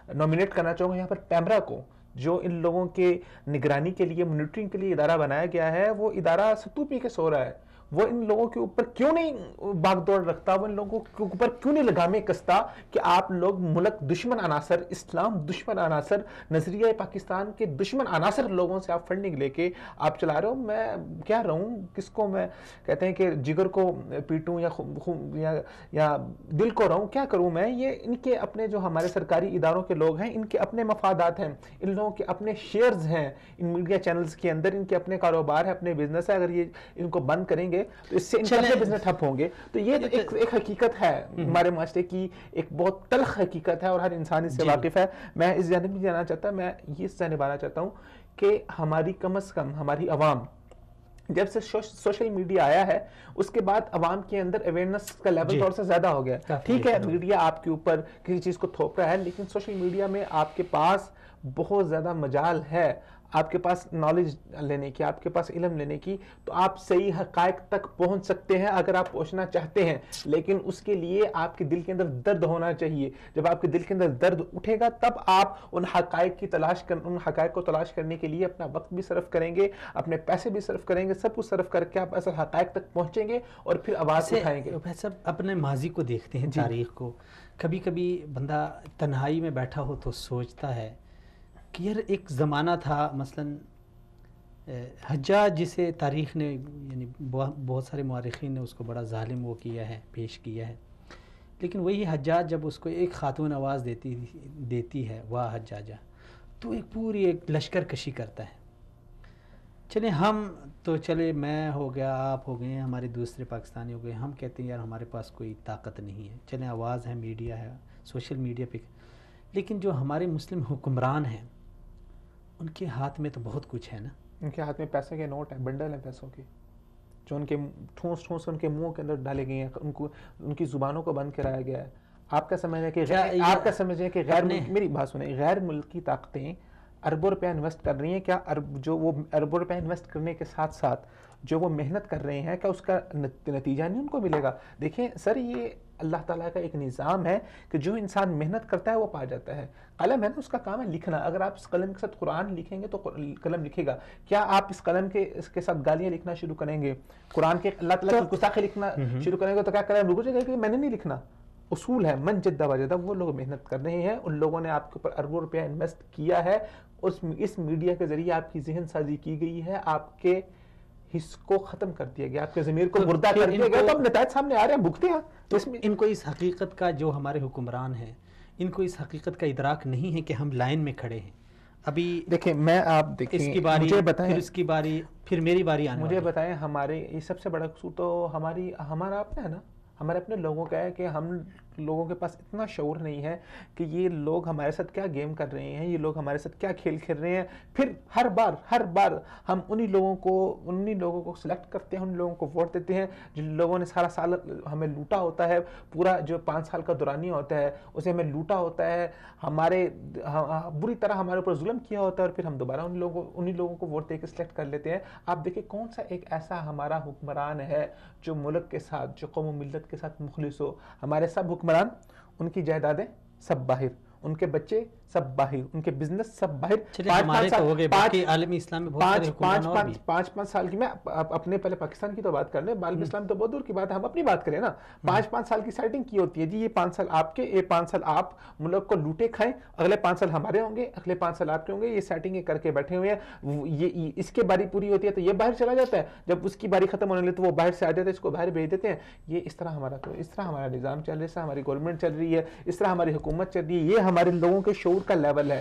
S3: نومینیٹ کرنا چاہوں گا یہاں پر پیمرا کو, جو ان لوگوں کے نگرانی کے لیے, مانیٹرنگ کے لیے ادارہ بنایا گیا ہے, وہ ادارہ ستو پی کے سو رہا ہے. وہ ان لوگوں کے اوپر کیوں نہیں بھاگ دوڑ رکھتا, وہ ان لوگوں کے اوپر کیوں نہیں لگامیں کستا کہ آپ لوگ ملک دشمن عناصر, اسلام دشمن عناصر, نظریہ پاکستان کے دشمن عناصر لوگوں سے آپ فنڈنگ لے کے آپ چلا رہے ہو. میں کیا رہوں, کس کو میں کہتے ہیں کہ جگر کو پیٹوں یا دل کو رہوں, کیا کروں میں؟ یہ ان کے اپنے جو ہمارے سرکاری اداروں کے لوگ ہیں, ان کے اپنے مفادات ہیں, ان لوگوں کے اپنے شیئرز ہیں ان میڈیا چینلز کے اندر, ان کے اپنے کاروبار ہے, اپنے بزنس ہے. اگر یہ ان کو بند کریں گے تو اس سے ان کے بزنس ٹھپ ہوں گے. تو یہ ایک حقیقت ہے ہمارے معاشرے کی, ایک بہت تلخ حقیقت ہے, اور ہر انسان اس سے واقف ہے. میں اس جانب نہیں جانا چاہتا, میں یہ جانب آنا چاہتا ہوں کہ ہماری کم از کم ہماری عوام جب سے سوشل میڈیا آیا ہے اس کے بعد عوام کے اندر اویئرنس کا لیول تھوڑا سا زیادہ ہو گیا. ٹھیک ہے میڈیا آپ کے اوپر کسی چیز کو تھوپ رہا ہے, لیکن سوشل میڈیا میں آپ کے پاس بہت زیادہ مجال ہے آپ کے پاس نالج لینے کی، آپ کے پاس علم لینے کی، تو آپ صحیح حقائق تک پہنچ سکتے ہیں اگر آپ پہنچنا چاہتے ہیں. لیکن اس کے لیے آپ کے دل کے اندر درد ہونا چاہیے. جب آپ کے دل کے اندر درد اٹھے گا تب آپ ان حقائق کو تلاش کرنے کے لیے اپنا وقت بھی صرف کریں گے، اپنے پیسے بھی صرف کریں گے، سب کچھ صرف کر کے آپ اصل حقائق تک پہنچیں گے اور پھر آواز اٹھائیں گے.
S2: بھائی صاحب اپنے ماضی کو دیکھتے ہیں، تاریخ کو. کبھی کبھی بندہ تنہائی میں بیٹھا ہو تو سوچتا ہے کہ یار ایک زمانہ تھا، مثلاً حجاج جسے تاریخ نے یعنی بہت سارے مورخین نے اس کو بڑا ظالم وہ کیا ہے، پیش کیا ہے، لیکن وہی حجاج جب اس کو ایک خاتون آواز دیتی ہے واہ حجاجہ، تو ایک پوری ایک لشکر کشی کرتا ہے. چلے ہم تو میں ہو گیا، آپ ہو گئے، ہمارے دوسرے پاکستانی ہو گئے، ہم کہتے ہیں یار ہمارے پاس کوئی طاقت نہیں ہے، چلیں آواز ہے، میڈیا ہے، سوشل میڈیا پہ. لیکن جو ہمارے مسلم حکمران ہیں ان کے ہاتھ میں تو بہت کچھ ہے نا.
S3: ان کے ہاتھ میں پیسے کے نوٹ ہیں، بنڈل ہیں پیسوں کے، جو ان کے ٹھونس ان کے منہ کے اندر ڈالے گئے ہیں، ان کی زبانوں کو بند کرایا گیا ہے. آپ کا سمجھنا ہے کہ میری بات سنیں، غیر ملکی طاقتیں اربوں روپیہ انویسٹ کر رہی ہیں، کیا جو وہ اربوں روپیہ انویسٹ کرنے کے ساتھ ساتھ جو وہ محنت کر رہے ہیں کیا اس کا نتیجہ نہیں ان کو ملے گا؟ دیکھیں سر، یہ اللہ تعالیٰ کا ایک نظام ہے کہ جو انسان محنت کرتا ہے وہ پا جاتا ہے. قلم ہے نا، اس کا کام ہے لکھنا. اگر آپ اس قلم کے ساتھ قرآن لکھیں گے تو قلم لکھے گا. کیا آپ اس قلم کے ساتھ گالیاں لکھنا شروع کریں گے، قرآن کے اللہ تعالیٰ کی گستاخی لکھنا شروع کریں گے، تو کیا قلم رک جائے گا کہ میں نے نہیں لکھنا؟ اصول ہے من جدہ وجدہ، وہ لوگ محنت کر رہے ہیں، ان لوگوں نے آپ کے اوپر اربوں روپیہ انویسٹ کیا ہے. اس میڈیا کے ذریعے آپ کی ذہن سازی کی گئی ہے، آپ کے حص کو ختم کر دیا گیا، آپ کے ضمیر کو مردہ کر دیا گیا. تو اب نتائج سامنے آ رہے ہیں، بھگتے ہیں.
S2: تو ان کو اس حقیقت کا، جو ہمارے حکمران ہیں ان کو اس حقیقت کا ادراک نہیں ہے کہ ہم لائن میں کھڑے ہیں. ابھی
S3: دیکھیں آپ دیکھیں،
S2: اس کی باری،
S3: مجھے بتائیں،
S2: پھر اس کی باری، پھر میری باری آنے
S3: مجھے بتائیں. ہمارے یہ سب سے بڑا قصور تو ہمارا اپنا ہے نا، ہمارے اپنے لوگوں کا ہے کہ ہم لوگوں کے پاس اتنا شعور نہیں ہے کہ یہ لوگ ہمارے ساتھ کیا گیم کر رہے ہیں، یہ لوگ ہمارے ساتھ کیا کھیل کھیل رہے ہیں. پھر ہر بار ہم انہی لوگوں کو سلیکٹ کرتے ہیں، ان لوگوں کو ووٹ دیتے ہیں جن لوگوں نے سارا سال ہمیں لوٹا ہوتا ہے، پورا جو 5 سال کا دورانیہ ہوتا ہے اسے ہمیں لوٹا ہوتا ہے، بری طرح ہمارے اوپر ظلم کیا ہوتا ہے، اور پھر ہم دوبارہ انہی لوگوں کو ووٹ دے کے سلیکٹ کر لیتے ہیں. آپ دیکھیں کون سا ایک ایسا ہمارا حکمران ہے جو ملک کے ساتھ، جو قوم و ملت کے ساتھ مخلص ہو. ہمارے سب حکمران، ان کی جائیدادیں سب باہر، ان کے بچے سب باہر، ان کے بزنس سب باہر. 5 سال کی، میں اپنے پہلے پاکستان کی تو بات کر لیں، عالم اسلام تو بہت دور کی بات ہے، ہم اپنی بات کریں نا. 5 سال کی سیٹنگ کی ہوتی ہے جی، یہ 5 سال آپ کے، یہ 5 سال آپ ملک کو لوٹے کھائیں، اگلے 5 سال ہمارے ہوں گے، اگلے 5 سال آپ کے ہوں گے. یہ سیٹنگیں کر کے بیٹھے ہوئے ہیں. یہ اس کے باری پوری ہوتی ہے تو یہ باہر چلا جاتا ہے، جب اس کی باری ختم ہونے لگتی تو وہ باہر سے آ جاتا ہے، اس کو باہر بھیج دیتے ہیں. یہ اس طرح ہمارا نظام چل رہا ہے، اس طرح ہماری گورنمنٹ چل رہی ہے، اس طرح ہماری حکومت چل رہی ہے. یہ ہمارے لوگوں کے شعور کا لیول ہے.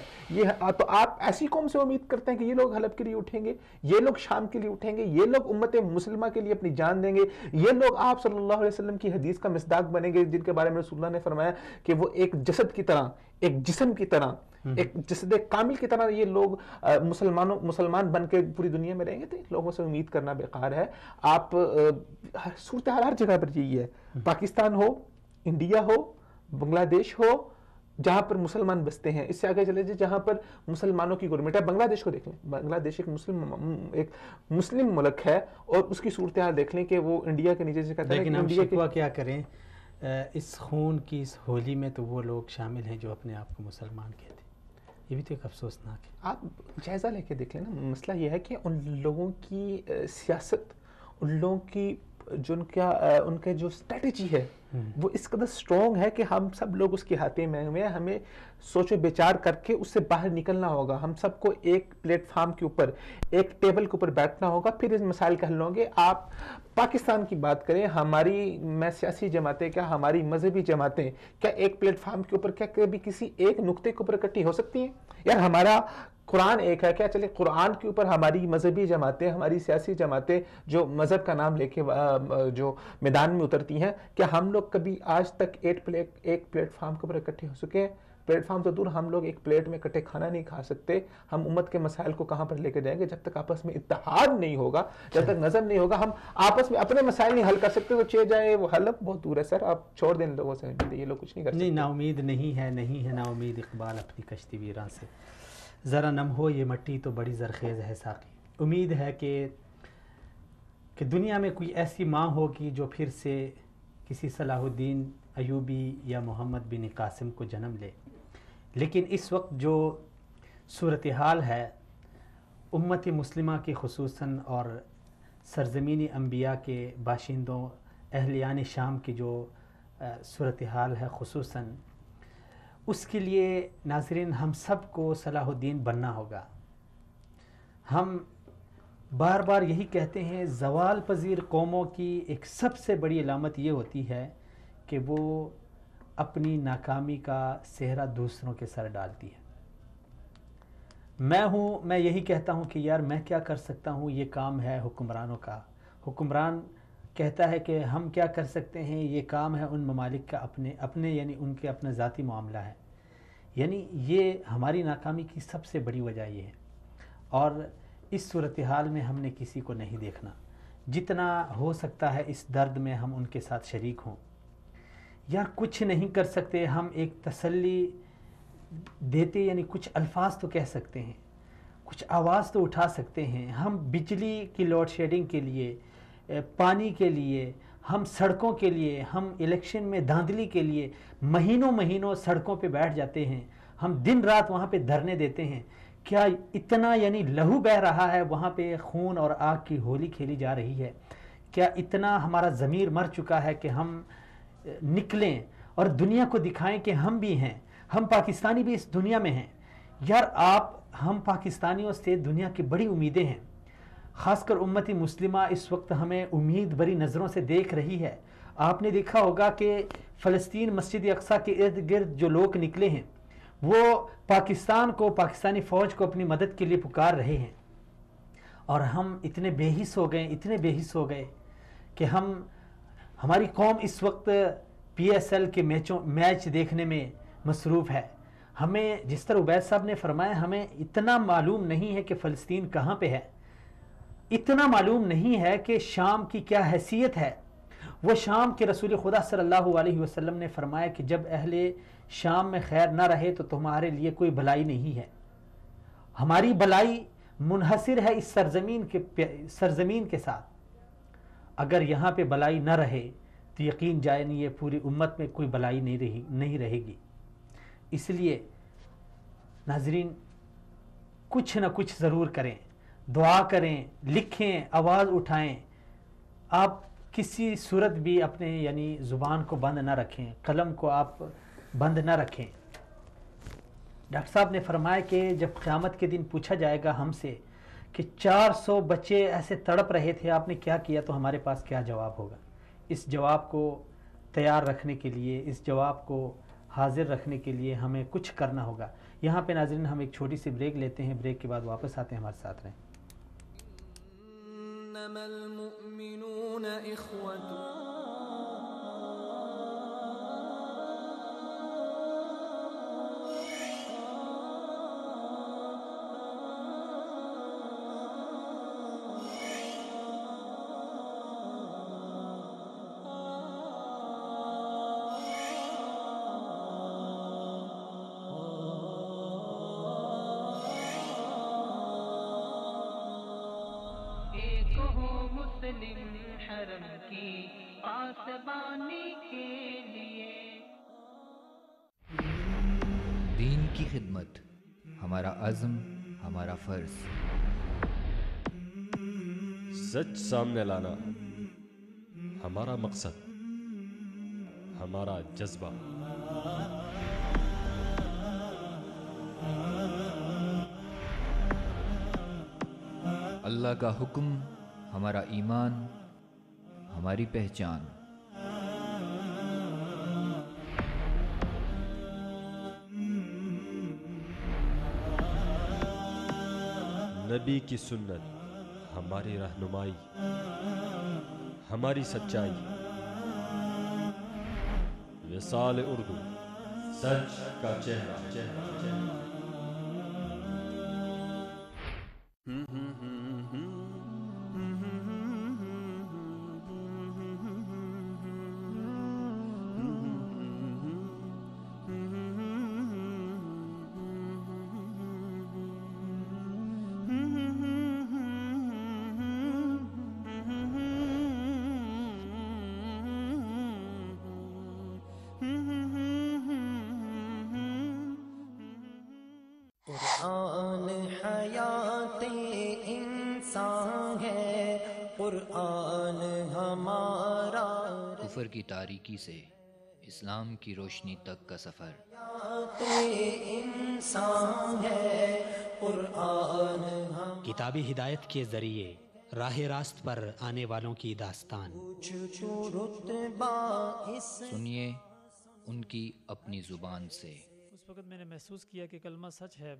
S3: تو آپ ایسی قوم سے امید کرتے ہیں کہ یہ لوگ حلب کے لیے اٹھیں گے، یہ لوگ شام کے لیے اٹھیں گے، یہ لوگ امت مسلمہ کے لیے اپنی جان دیں گے، یہ لوگ آپ صلی اللہ علیہ وسلم کی حدیث کا مصداق بنیں گے جن کے بارے میں رسول اللہ نے فرمایا کہ وہ ایک جسد کی طرح، ایک جسم کی طرح، ایک جسد کامل کی طرح یہ لوگ مسلمان بن کے پوری دنیا میں رہیں گے. تو ان لوگوں سے امید کرنا بیکار ہے. آپ صورتحال ہر جگہ پر یہی ہے، پاکستان ہو، انڈیا ہو، بنگلہ دیش ہو، جہاں پر مسلمان بستے ہیں. اس سے آگے چلے جائیں جہاں پر مسلمانوں کی گورنمنٹ ہے. بنگلہ دیش کو دیکھ لیں، بنگلہ دیش ایک مسلم ملک ہے، اور اس کی صورتحال دیکھ لیں کہ وہ انڈیا کے نیچے سے کہتے ہیں.
S2: لیکن ہم شکوہ کیا کریں اس خون کی اس ہولی میں، تو وہ لوگ شامل ہیں جو اپنے آپ کو مسلمان کہتے ہیں. یہ بھی تو ایک افسوسناک ہے.
S3: آپ جائزہ لے کے دیکھ لیں نا. مسئلہ یہ ہے کہ ان لوگوں کی سیاست، ان لوگوں کی جو ان کے جو اسٹریٹجی ہے وہ اس قدر سٹرونگ ہے کہ ہم سب لوگ اس کے ہاتھے میں ہوئے ہیں. ہمیں سوچ و بچار کر کے اس سے باہر نکلنا ہوگا. ہم سب کو ایک پلیٹ فارم کے اوپر، ایک ٹیبل کے اوپر بیٹھنا ہوگا، پھر اس مسائل کا حل ہوں گے. آپ پاکستان کی بات کریں، میں سیاسی جماعتیں، کیا ہماری مذہبی جماعتیں کیا ایک پلیٹ فارم کے اوپر، کیا کبھی کسی ایک نقطے کے اوپر اکٹھی ہو سکتی ہیں؟ یار ہمارا قرآن ایک ہے، کیا چلے قرآن کے اوپر ہماری مذہبی جماعتیں، ہماری سیاسی جماعتیں جو مذہب کا نام لے کے جو میدان میں اترتی ہیں، کیا ہم لوگ کبھی آج تک ایک پلیٹ فارم کے اوپر اکٹھے ہو سکے ہیں؟ پلیٹ فارم تو دور، ہم لوگ ایک پلیٹ میں اکٹھے کھانا نہیں کھا سکتے. ہم امت کے مسائل کو کہاں پر لے کے جائیں گے؟ جب تک آپس میں اتحاد نہیں ہوگا، جب تک نظم نہیں ہوگا، ہم آپس میں اپنے مسائل نہیں حل کر سکتے. تو چے جائے وہ حل بہت دور ہے سر، آپ چھوڑ دیں لوگوں سے، یہ لوگ کچھ نہیں کر سکتے.
S2: نہیں، نا امید نہیں ہے نا امید اقبال اپنی کشتی ویراں سے. ذرا نم ہو یہ مٹی تو بڑی زرخیز ہے ساقی. امید ہے کہ دنیا میں کوئی ایسی ماں ہوگی جو پھر سے کسی صلاح الدین ایوبی یا محمد بن قاسم کو جنم لے. لیکن اس وقت جو صورتحال ہے امت مسلمہ کی خصوصاً اور سرزمین انبیاء کے باشندوں اہلیان شام کی جو صورتحال ہے خصوصاً، اس کے لیے ناظرین ہم سب کو صلاح الدین بننا ہوگا. ہم بار بار یہی کہتے ہیں زوال پذیر قوموں کی ایک سب سے بڑی علامت یہ ہوتی ہے کہ وہ اپنی ناکامی کا سہرا دوسروں کے سر ڈالتی ہے. میں یہی کہتا ہوں کہ یار میں کیا کر سکتا ہوں، یہ کام ہے حکمرانوں کا. حکمران کہتا ہے کہ ہم کیا کر سکتے ہیں، یہ کام ہے ان ممالک کا اپنے یعنی ان کے اپنا ذاتی معاملہ ہے. یعنی یہ ہماری ناکامی کی سب سے بڑی وجہ یہ ہے. اور اس صورتحال میں ہم نے کسی کو نہیں دیکھنا. جتنا ہو سکتا ہے اس درد میں ہم ان کے ساتھ شریک ہوں. یار کچھ نہیں کر سکتے، ہم ایک تسلی دیتے یعنی کچھ الفاظ تو کہہ سکتے ہیں، کچھ آواز تو اٹھا سکتے ہیں. ہم بجلی کی لوڈ شیڈنگ کے لیے، پانی کے لیے، ہم سڑکوں کے لیے، ہم الیکشن میں دھاندلی کے لیے مہینوں سڑکوں پہ بیٹھ جاتے ہیں. ہم دن رات وہاں پہ دھرنے دیتے ہیں. کیا اتنا یعنی لہو بہہ رہا ہے وہاں پہ، خون اور آگ کی ہولی کھیلی جا رہی ہے؟ کیا اتنا ہمارا ضمیر مر چکا ہے کہ ہم نکلیں اور دنیا کو دکھائیں کہ ہم بھی ہیں، ہم پاکستانی بھی اس دنیا میں ہیں؟ یار ہم پاکستانیوں سے دنیا کی بڑی امیدیں ہیں. خاص کر امتی مسلمہ اس وقت ہمیں امید بری نظروں سے دیکھ رہی ہے. آپ نے دیکھا ہوگا کہ فلسطین مسجد اقصیٰ کے ارد گرد جو لوگ نکلے ہیں وہ پاکستان کو، پاکستانی فوج کو اپنی مدد کے لیے پکار رہے ہیں. اور ہم اتنے بے حس ہو گئے کہ ہماری قوم اس وقت PSL کے میچ دیکھنے میں مصروف ہے. ہمیں جس طرح عبید صاحب نے فرمایا، ہمیں اتنا معلوم نہیں ہے کہ فلسطین کہاں پہ ہے، اتنا معلوم نہیں ہے کہ شام کی کیا حیثیت ہے. وہ شام کے رسول خدا صلی اللہ علیہ وسلم نے فرمایا کہ جب اہل شام میں خیر نہ رہے تو تمہارے لیے کوئی بلائی نہیں ہے. ہماری بلائی منحصر ہے اس سرزمین کے ساتھ. اگر یہاں پہ بلائی نہ رہے تو یقین جانیے پوری امت میں کوئی بلائی نہیں رہے گی. اس لیے ناظرین کچھ نہ کچھ ضرور کریں، دعا کریں، لکھیں، آواز اٹھائیں. آپ کسی صورت بھی اپنے یعنی زبان کو بند نہ رکھیں، قلم کو آپ بند نہ رکھیں. ڈاکٹر صاحب نے فرمایا کہ جب قیامت کے دن پوچھا جائے گا ہم سے کہ 400 بچے ایسے تڑپ رہے تھے، آپ نے کیا کیا، تو ہمارے پاس کیا جواب ہوگا؟ اس جواب کو تیار رکھنے کے لیے، اس جواب کو حاضر رکھنے کے لیے ہمیں کچھ کرنا ہوگا. یہاں پہ ناظرین ہم ایک چھوٹی سی بریک لیتے ہیں، بریک کے بعد واپس آتے ہیں، ہمارے ساتھ رہیں.
S5: انما المؤمنون اخوة
S1: ایک ہو مسلم حرم کی پاسبانی کے لیے.
S6: دین کی خدمت ہمارا عزم، ہمارا فرض.
S7: سچ سامنے لانا ہمارا مقصد، ہمارا جذبہ.
S6: اللہ کا حکم ہمارا ایمان، ہماری پہچان.
S7: نبی کی سنت ہماری رہنمائی، ہماری سچائی. وصال اردو، سچ کا چہرہ.
S8: انسان ہے قرآن ہمارا،
S6: کفر کی تاریکی سے اسلام کی روشنی تک کا سفر،
S8: انسان ہے قرآن ہم،
S2: کتابی ہدایت کے ذریعے راہ راست پر آنے والوں کی داستان،
S8: رتبہ اس
S6: سنیے ان کی اپنی زبان سے۔
S9: اس وقت میں نے محسوس کیا کہ کلمہ سچ ہے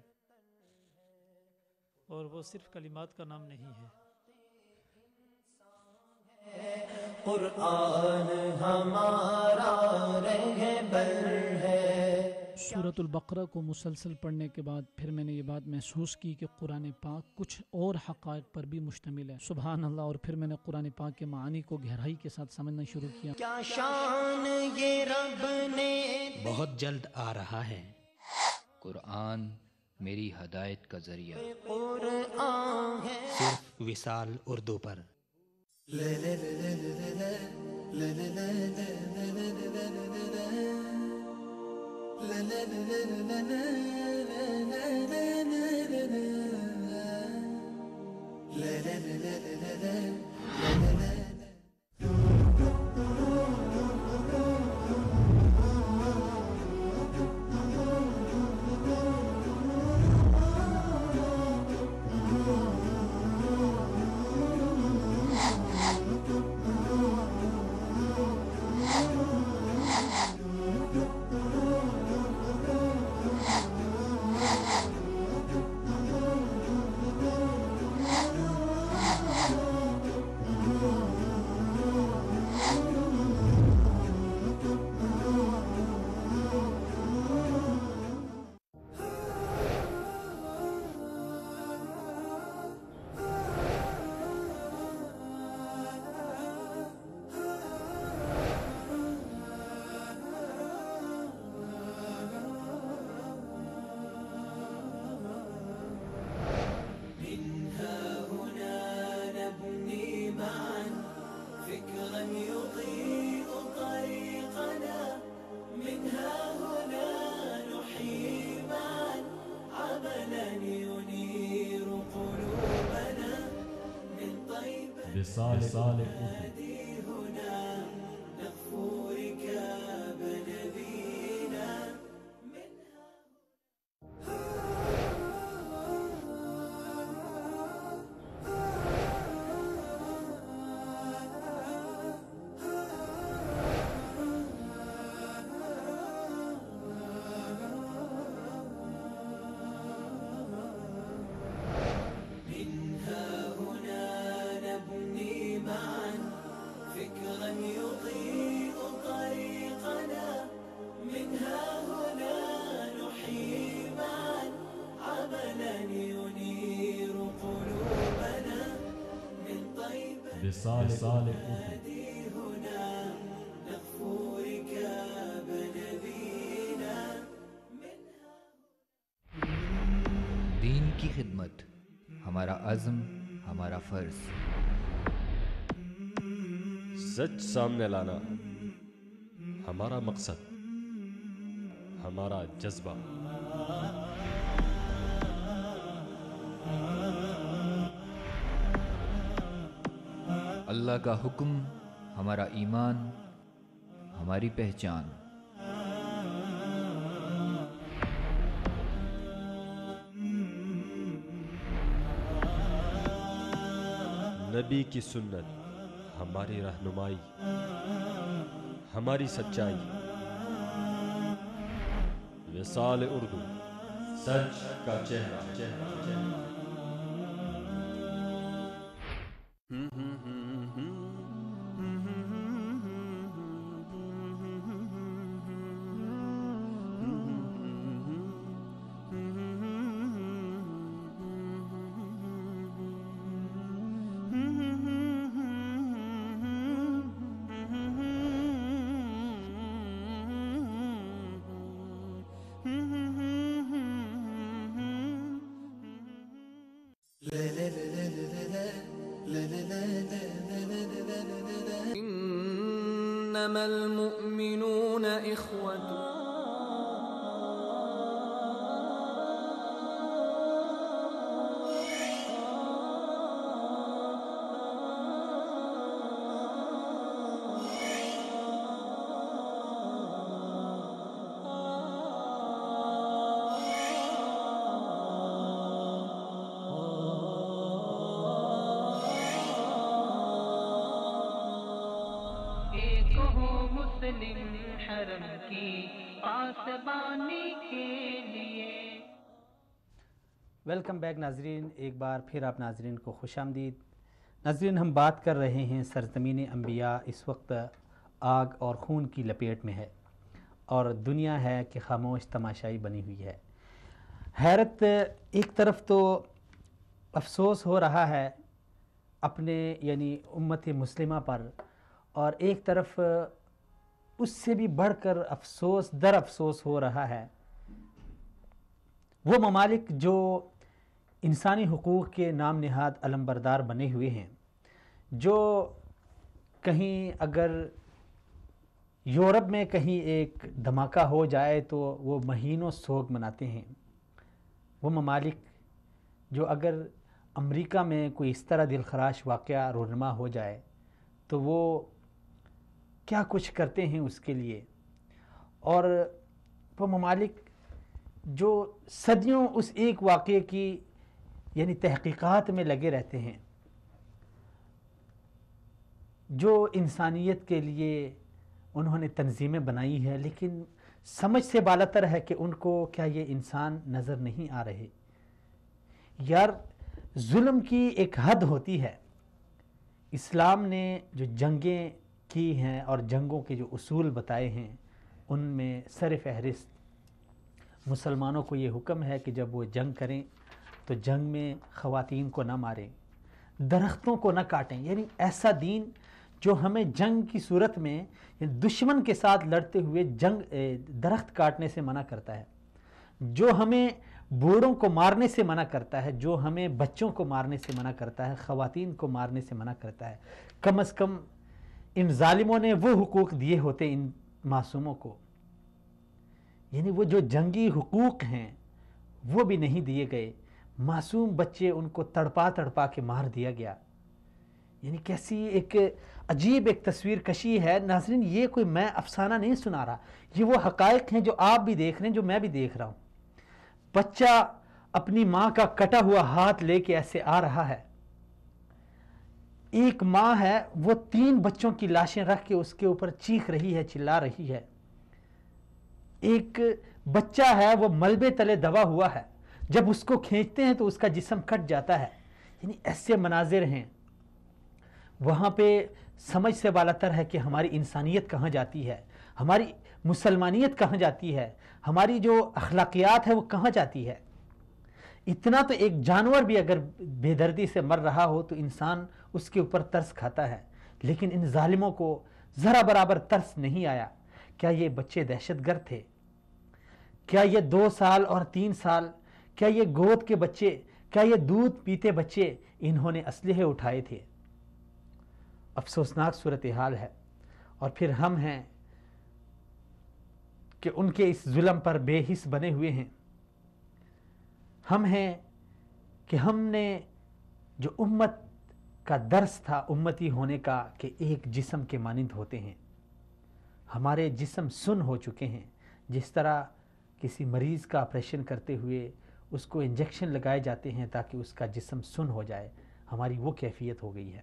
S9: اور وہ صرف کلمات کا نام نہیں ہے۔
S8: قرآن ہمارا رہبر ہے۔
S10: سورۃ البقرہ کو مسلسل پڑھنے کے بعد پھر میں نے یہ بات محسوس کی کہ قرآن پاک کچھ اور حقائق پر بھی مشتمل ہے، سبحان اللہ۔ اور پھر میں نے قرآن پاک کے معانی کو گہرائی کے ساتھ سمجھنا شروع کیا۔
S8: کیا شان یہ رب نے،
S2: بہت جلد آ رہا ہے۔
S6: قرآن میری ہدایت کا ذریعہ،
S8: قرآن ہے۔
S2: صرف وصال اردو پر۔
S7: وصال اردو، وصال اردو،
S6: دین کی خدمت ہمارا عزم، ہمارا فرض،
S7: سچ سامنے لانا ہمارا مقصد، ہمارا جذبہ۔
S6: اللہ کا حکم ہمارا ایمان، ہماری پہچان۔
S7: نبی کی سنت ہماری رہنمائی، ہماری سچائی۔ وصال اردو، سچ کا چہرہ۔
S5: إنما المؤمنون إخوة
S1: مسلم حرم کی پاسبانی کے لیے.
S2: ویلکم بیک ناظرین، ایک بار پھر آپ ناظرین کو خوش آمدید. ناظرین، ہم بات کر رہے ہیں سرزمین انبیاء اس وقت آگ اور خون کی لپیٹ میں ہے اور دنیا ہے کہ خاموش تماشائی بنی ہوئی ہے. حیرت ایک طرف تو افسوس ہو رہا ہے اپنے یعنی امت مسلمہ پر، اور ایک طرف اس سے بھی بڑھ کر افسوس در افسوس ہو رہا ہے وہ ممالک جو انسانی حقوق کے نام نہاد علمبردار بنے ہوئے ہیں، جو کہیں اگر یورپ میں کہیں ایک دھماکہ ہو جائے تو وہ مہینوں سوگ مناتے ہیں. وہ ممالک جو اگر امریکہ میں کوئی اس طرح دلخراش واقعہ رونما ہو جائے تو وہ کیا کچھ کرتے ہیں اس کے لیے، اور وہ ممالک جو صدیوں اس ایک واقعے کی یعنی تحقیقات میں لگے رہتے ہیں، جو انسانیت کے لیے انہوں نے تنظیمیں بنائی ہیں، لیکن سمجھ سے بالاتر ہے کہ ان کو کیا یہ انسان نظر نہیں آ رہے. یار، ظلم کی ایک حد ہوتی ہے. اسلام نے جو جنگیں کی ہیں اور جنگوں کے جو اصول بتائے ہیں ان میں سر فہرست مسلمانوں کو یہ حکم ہے کہ جب وہ جنگ کریں تو جنگ میں خواتین کو نہ ماریں، درختوں کو نہ کاٹیں. یعنی ایسا دین جو ہمیں جنگ کی صورت میں یعنی دشمن کے ساتھ لڑتے ہوئے درخت کاٹنے سے منع کرتا ہے، جو ہمیں بوڑھوں کو مارنے سے منع کرتا ہے، جو ہمیں بچوں کو مارنے سے منع کرتا ہے، خواتین کو مارنے سے منع کرتا ہے. کم از کم ان ظالموں نے وہ حقوق دیے ہوتے ان معصوموں کو. یعنی وہ جو جنگی حقوق ہیں وہ بھی نہیں دیے گئے. معصوم بچے ان کو تڑپا تڑپا کے مار دیا گیا. یعنی کیسی ایک عجیب ایک تصویر کشی ہے. ناظرین، یہ کوئی میں افسانہ نہیں سنا رہا، یہ وہ حقائق ہیں جو آپ بھی دیکھ رہے ہیں، جو میں بھی دیکھ رہا ہوں. بچہ اپنی ماں کا کٹا ہوا ہاتھ لے کے ایسے آ رہا ہے. ایک ماں ہے وہ 3 بچوں کی لاشیں رکھ کے اس کے اوپر چیخ رہی ہے، چلا رہی ہے. ایک بچہ ہے وہ ملبے تلے دبا ہوا ہے، جب اس کو کھینچتے ہیں تو اس کا جسم کٹ جاتا ہے. یعنی ایسے مناظر ہیں. وہاں پہ سمجھ سے بالاتر ہے کہ ہماری انسانیت کہاں جاتی ہے، ہماری مسلمانیت کہاں جاتی ہے، ہماری جو اخلاقیات ہے وہ کہاں جاتی ہے. اتنا تو ایک جانور بھی اگر بے دردی سے مر رہا ہو تو انسان اس کے اوپر ترس کھاتا ہے، لیکن ان ظالموں کو ذرا برابر ترس نہیں آیا. کیا یہ بچے دہشت گرد تھے؟ کیا یہ 2 سال اور 3 سال، کیا یہ گود کے بچے، کیا یہ دودھ پیتے بچے انہوں نے اسلحے اٹھائے تھے؟ افسوسناک صورتحال ہے. اور پھر ہم ہیں کہ ان کے اس ظلم پر بے حس بنے ہوئے ہیں. ہم ہیں کہ ہم نے جو امت کا درس تھا امتی ہونے کا کہ ایک جسم کے مانند ہوتے ہیں، ہمارے جسم سن ہو چکے ہیں. جس طرح کسی مریض کا آپریشن کرتے ہوئے اس کو انجیکشن لگائے جاتے ہیں تاکہ اس کا جسم سن ہو جائے، ہماری وہ کیفیت ہو گئی ہے.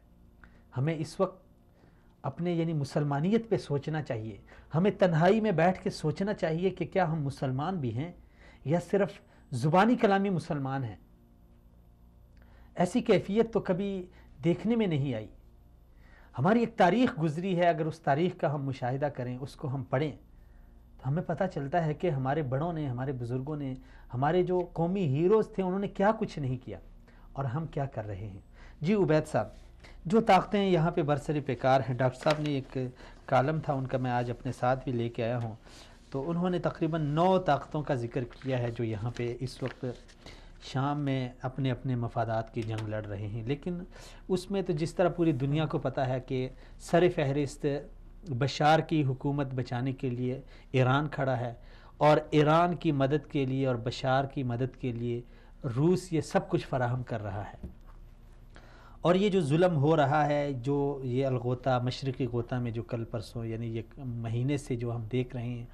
S2: ہمیں اس وقت اپنے یعنی مسلمانیت پہ سوچنا چاہیے. ہمیں تنہائی میں بیٹھ کے سوچنا چاہیے کہ کیا ہم مسلمان بھی ہیں یا صرف زبانی کلامی مسلمان ہیں. ایسی کیفیت تو کبھی دیکھنے میں نہیں آئی. ہماری ایک تاریخ گزری ہے، اگر اس تاریخ کا ہم مشاہدہ کریں، اس کو ہم پڑھیں تو ہمیں پتہ چلتا ہے کہ ہمارے بڑوں نے، ہمارے بزرگوں نے، ہمارے جو قومی ہیروز تھے انہوں نے کیا کچھ نہیں کیا اور ہم کیا کر رہے ہیں. جی عبید صاحب، جو طاقتیں یہاں پہ برسر پیکار ہیں، ڈاکٹر صاحب نے ایک کالم تھا ان کا میں آج اپنے ساتھ بھی لے کے آیا ہوں، تو انہوں نے تقریباً 9 طاقتوں کا ذکر کیا ہے جو یہاں پہ اس وقت شام میں اپنے اپنے مفادات کی جنگ لڑ رہے ہیں. لیکن اس میں تو جس طرح پوری دنیا کو پتہ ہے کہ سر فہرست بشار کی حکومت بچانے کے لیے ایران کھڑا ہے، اور ایران کی مدد کے لیے اور بشار کی مدد کے لیے روس یہ سب کچھ فراہم کر رہا ہے. اور یہ جو ظلم ہو رہا ہے، جو یہ الغوطہ مشرقی غوطہ میں جو کل پرسوں یعنی یہ مہینے سے جو ہم دیکھ رہے ہیں،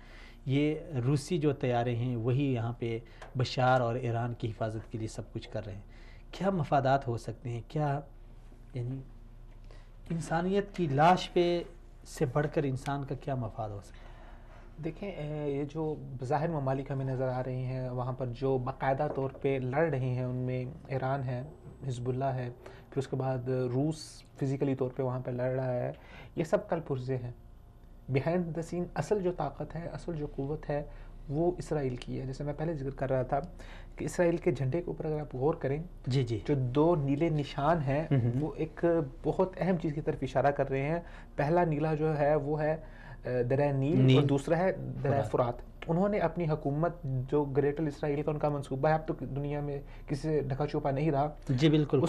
S2: یہ روسی جو طیارے ہیں وہی یہاں پہ بشار اور ایران کی حفاظت کے لیے سب کچھ کر رہے ہیں. کیا مفادات ہو سکتے ہیں؟ کیا یعنی انسانیت کی لاش پہ سے بڑھ کر انسان کا کیا مفاد ہو سکتا ہے؟
S3: دیکھیں یہ جو بظاہر ممالک ہمیں نظر آ رہی ہیں وہاں پر جو باقاعدہ طور پہ لڑ رہی ہیں ان میں ایران ہے, حزب اللہ ہے, پھر اس کے بعد روس فزیکلی طور پہ وہاں پہ لڑ رہا ہے, یہ سب کل پرزے ہیں. بیہائنڈ دا سین اصل جو طاقت ہے, اصل جو قوت ہے وہ اسرائیل کی ہے. جیسے میں پہلے ذکر کر رہا تھا کہ اسرائیل کے جھنڈے کے اوپر اگر آپ غور کریں
S2: جی
S3: جو 2 نیلے نشان ہیں وہ ایک بہت اہم چیز کی طرف اشارہ کر رہے ہیں. پہلا نیلا جو ہے وہ ہے دریا نیل اور دوسرا ہے دریا فرات. انہوں نے اپنی حکومت جو گریٹر اسرائیل کا ان کا منصوبہ ہے, اب تو دنیا میں کسی سے ڈھکا چھپا نہیں رہا,
S2: جی بالکل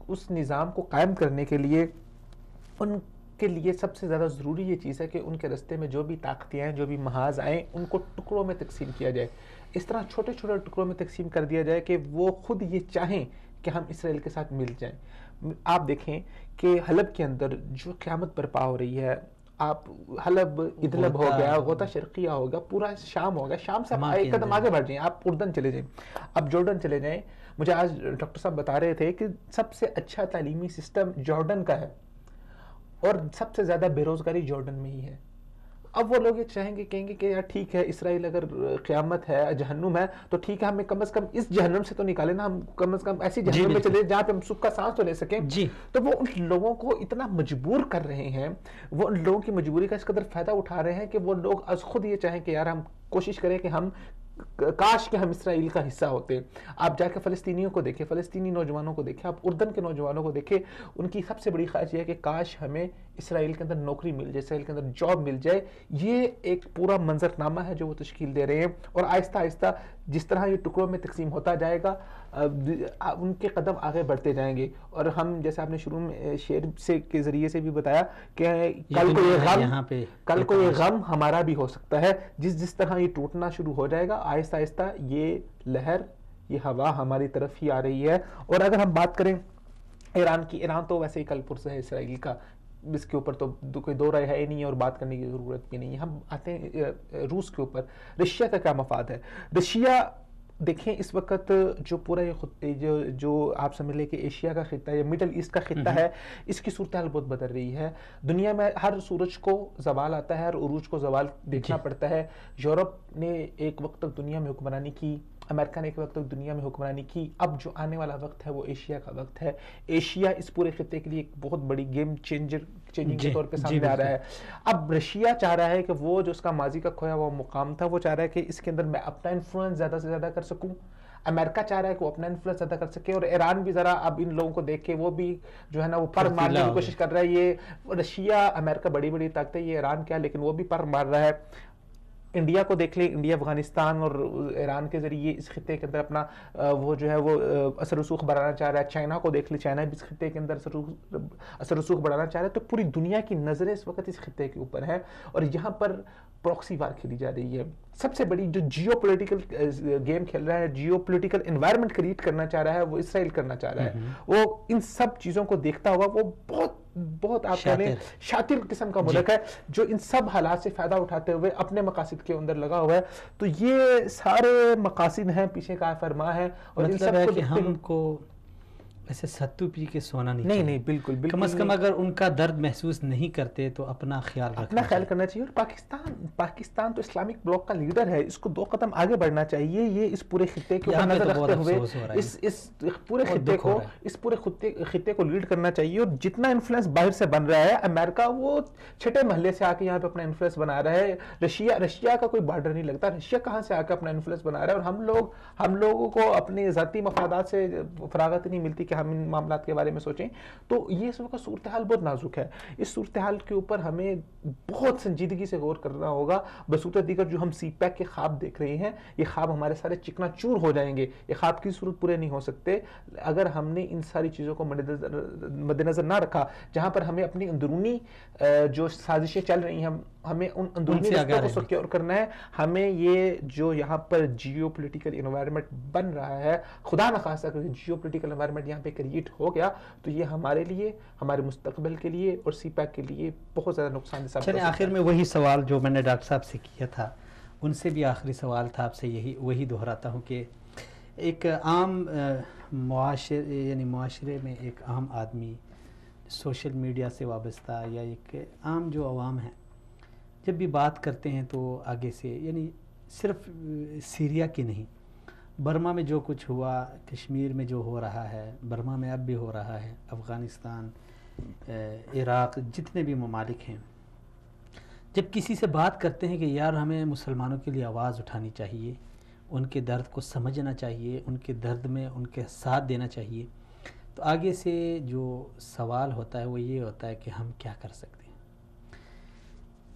S3: اس نظام کو قائم کرنے کے لیے ان کے لیے سب سے زیادہ ضروری یہ چیز ہے کہ ان کے رستے میں جو بھی طاقتیں ہیں, جو بھی محاذ آئیں, ان کو ٹکڑوں میں تقسیم کیا جائے. اس طرح چھوٹے چھوٹے ٹکڑوں میں تقسیم کر دیا جائے کہ وہ خود یہ چاہیں کہ ہم اسرائیل کے ساتھ مل جائیں. آپ دیکھیں کہ حلب کے اندر جو قیامت برپا ہو رہی ہے, آپ حلب ادلب ہو گیا, غوطہ شرقیہ ہو گیا, پورا شام ہو گیا, شام سے آپ ایک قدم آگے بڑھ جائیں, آپ اردن چلے جائیں, آپ جارڈن چلے جائیں. مجھے آج ڈاکٹر صاحب بتا رہے تھے کہ سب سے اچھا تعلیمی سسٹم جارڈن کا ہے اور سب سے زیادہ بے روزگاری جارڈن میں ہی ہے. اب وہ لوگ یہ چاہیں گے, کہیں گے کہ یار ٹھیک ہے اسرائیل اگر قیامت ہے, جہنم ہے, تو ٹھیک ہے ہمیں کم از کم اس جہنم سے تو نکالے نا, ہم کم از کم ایسی جہنم میں چلے جہاں پہ ہم سکھ کا سانس تو لے سکیں. تو وہ ان لوگوں کو اتنا مجبور کر رہے ہیں, وہ ان لوگوں کی مجبوری کا اس قدر فائدہ اٹھا رہے ہیں کہ وہ لوگ از خود یہ چاہیں کہ یار ہم کوشش کریں کہ ہم کاش کہ ہم اسرائیل کا حصہ ہوتے. آپ جا کے فلسطینیوں کو دیکھیں, فلسطینی نوجوانوں کو دیکھیں, آپ اردن کے نوجوانوں کو دیکھیں, ان کی سب سے بڑی خواہش یہ ہے کہ کاش ہمیں اسرائیل کے اندر نوکری مل جائے, اسرائیل کے اندر جاب مل جائے. یہ ایک پورا منظرنامہ ہے جو وہ تشکیل دے رہے ہیں, اور آہستہ آہستہ جس طرح یہ ٹکڑوں میں تقسیم ہوتا جائے گا ان کے قدم آگے بڑھتے جائیں گے. اور ہم جیسے آپ نے شروع میں شعر سے کے ذریعے سے بھی بتایا کہ کل کو یہ غم ہمارا بھی ہو سکتا ہے. جس طرح یہ ٹوٹنا شروع ہو جائے گا آہستہ آہستہ یہ لہر, یہ ہوا ہماری طرف ہی آ رہی ہے. اور اگر ہم بات کریں ایران کی, ایران تو ویسے ہی کل پرس ہے اسرائیل کا, اس کے اوپر تو کوئی دو رائے ہے ہی نہیں اور بات کرنے کی ضرورت بھی نہیں ہے. ہم آتے ہیں روس کے اوپر. رشیا کا کیا مفاد ہے؟ رشیا دیکھیں اس وقت جو پورا یہ جو آپ سمجھ لیں کہ ایشیا کا خطہ ہے یا مڈل ایسٹ کا خطہ ہے, اس کی صورتحال بہت بدل رہی ہے. دنیا میں ہر سورج کو زوال آتا ہے, ہر عروج کو زوال دیکھنا پڑتا ہے. یورپ نے ایک وقت تک دنیا میں حکمرانی کی, امریکہ نے ایک وقت تک دنیا میں حکمرانی کی. اب جو آنے والا وقت ہے وہ ایشیا کا وقت ہے. ایشیا اس پورے خطے کے لیے ایک بہت بڑی گیم چینجنگ کے طور پہ سامنے آ رہا ہے. اب رشیا چاہ رہا ہے کہ وہ جو اس کا ماضی کا کھویا ہوا مقام تھا, وہ چاہ رہا ہے کہ اس کے اندر میں اپنا انفلوئنس زیادہ سے زیادہ کر سکوں. امریکہ چاہ رہا ہے کہ وہ اپنا انفلوئنس زیادہ کر سکے, اور ایران بھی ذرا اب ان لوگوں کو دیکھ کے وہ بھی جو ہے نا وہ پر مارنے کی کوشش کر رہا ہے. یہ رشیا امریکہ بڑی بڑی طاقتیں, یہ ایران کیا, لیکن وہ بھی پر مار رہا ہے. انڈیا کو دیکھ لیں, انڈیا افغانستان اور ایران کے ذریعے اس خطے کے اندر اپنا وہ جو ہے وہ اثر رسوخ بڑھانا چاہ رہا ہے. چائنا کو دیکھ لیں, چائنا بھی اس خطے کے اندر اثر رسوخ بڑھانا چاہ رہا ہے. تو پوری دنیا کی نظریں اس وقت اس خطے کے اوپر ہیں, اور یہاں پر پروکسی وار کھیلی جا رہی ہے. سب سے بڑی جو جیو پولیٹیکل گیم کھیل رہا ہے, جیو پولیٹیکل انوائرمنٹ کریٹ کرنا چاہ رہا ہے, وہ اسرائیل کرنا چاہ رہا ہے. وہ ان سب چیزوں کو دیکھتا ہوا وہ بہت آپ کہہ لیں شاطر قسم کا ملک ہے, جو ان سب حالات سے فائدہ اٹھاتے ہوئے اپنے مقاصد کے اندر لگا ہوا ہے. تو یہ سارے مقاصد ہیں, پیچھے کا فرما ہے, اور ان سب
S2: کو ہم کو ایسے ستو پی کے سونا
S3: نہیں بالکل
S2: کم از کم اگر ان کا درد محسوس نہیں کرتے تو اپنا خیال
S3: کرنا چاہیے. اور پاکستان تو اسلامک بلاک کا لیڈر ہے, اس کو 2 قدم آگے بڑھنا چاہیے. یہ اس پورے خطے کے اوپر نظر رکھتے ہوئے اس پورے خطے کو لیڈ کرنا چاہیے. اور جتنا انفلوئنس باہر سے بن رہا ہے, امریکہ وہ چھٹے محلے سے آ کے یہاں پہ اپنا انفلوئنس بنا رہا ہے. رشیا کا کوئی بارڈر نہیں لگتا, رشیا کہاں سے آ کے اپنا انفلوئنس بنا رہا ہے. اور ہم لوگوں کو اپنے ذاتی مفادات سے فراغت نہیں ملتی کہ ہم ان معاملات کے بارے میں سوچیں. تو یہ اس وقت صورتحال بہت نازک ہے. اس صورتحال کے اوپر ہمیں بہت سنجیدگی سے غور کرنا ہوگا. بصورت دیگر جو ہم سی پیک کے خواب دیکھ رہے ہیں, یہ خواب ہمارے سارے چکنا چور ہو جائیں گے. یہ خواب کی صورت پورے نہیں ہو سکتے اگر ہم نے ان ساری چیزوں کو مد نظر نہ رکھا. جہاں پر ہمیں اپنی اندرونی جو سازشیں چل رہی ہیں, ہمیں ان اندرونی رشتوں کو سیکیور کرنا ہے. ہمیں یہ جو یہاں پر جیو پولیٹیکل انوائرمنٹ بن رہا ہے, خدا نخواستہ اگر جیو پولیٹیکل انوائرمنٹ یہاں پہ کریٹ ہو گیا تو یہ ہمارے لیے, ہمارے مستقبل کے لیے اور سی پیک کے لیے بہت زیادہ نقصان دہ ثابت ہو سکتا ہے.
S2: آخر میں وہی سوال جو میں نے ڈاکٹر صاحب سے کیا تھا, ان سے بھی آخری سوال تھا آپ سے, وہی دہراتا ہوں کہ ایک عام معاشرے میں ایک عام آدمی سوشل میڈیا سے وابستہ یا ایک عام جو عوام ہیں جب بھی بات کرتے ہیں تو آگے سے یعنی صرف سیریا کی نہیں، برما میں جو کچھ ہوا، کشمیر میں جو ہو رہا ہے، برما میں اب بھی ہو رہا ہے، افغانستان، عراق، جتنے بھی ممالک ہیں، جب کسی سے بات کرتے ہیں کہ یار ہمیں مسلمانوں کے لیے آواز اٹھانی چاہیے، ان کے درد کو سمجھنا چاہیے، ان کے درد میں ان کے ساتھ دینا چاہیے، تو آگے سے جو سوال ہوتا ہے وہ یہ ہوتا ہے کہ ہم کیا کر سکتے ہیں۔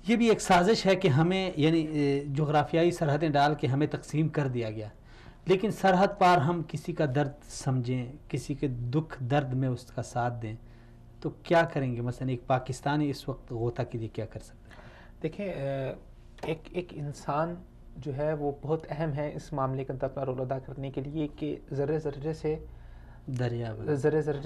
S2: یہ بھی ایک سازش ہے کہ ہمیں یعنی جغرافیائی سرحدیں ڈال کے ہمیں تقسیم کر دیا گیا، لیکن سرحد پار ہم کسی کا درد سمجھیں، کسی کے دکھ درد میں اس کا ساتھ دیں، تو کیا کریں گے؟ مثلا ایک پاکستانی اس وقت غوطہ کے لیے کیا کر سکتے ہیں؟
S3: دیکھیں ایک انسان جو ہے وہ بہت اہم ہے اس معاملے کے اندر اپنا رول ادا کرنے کے لیے کہ ذرے ذرے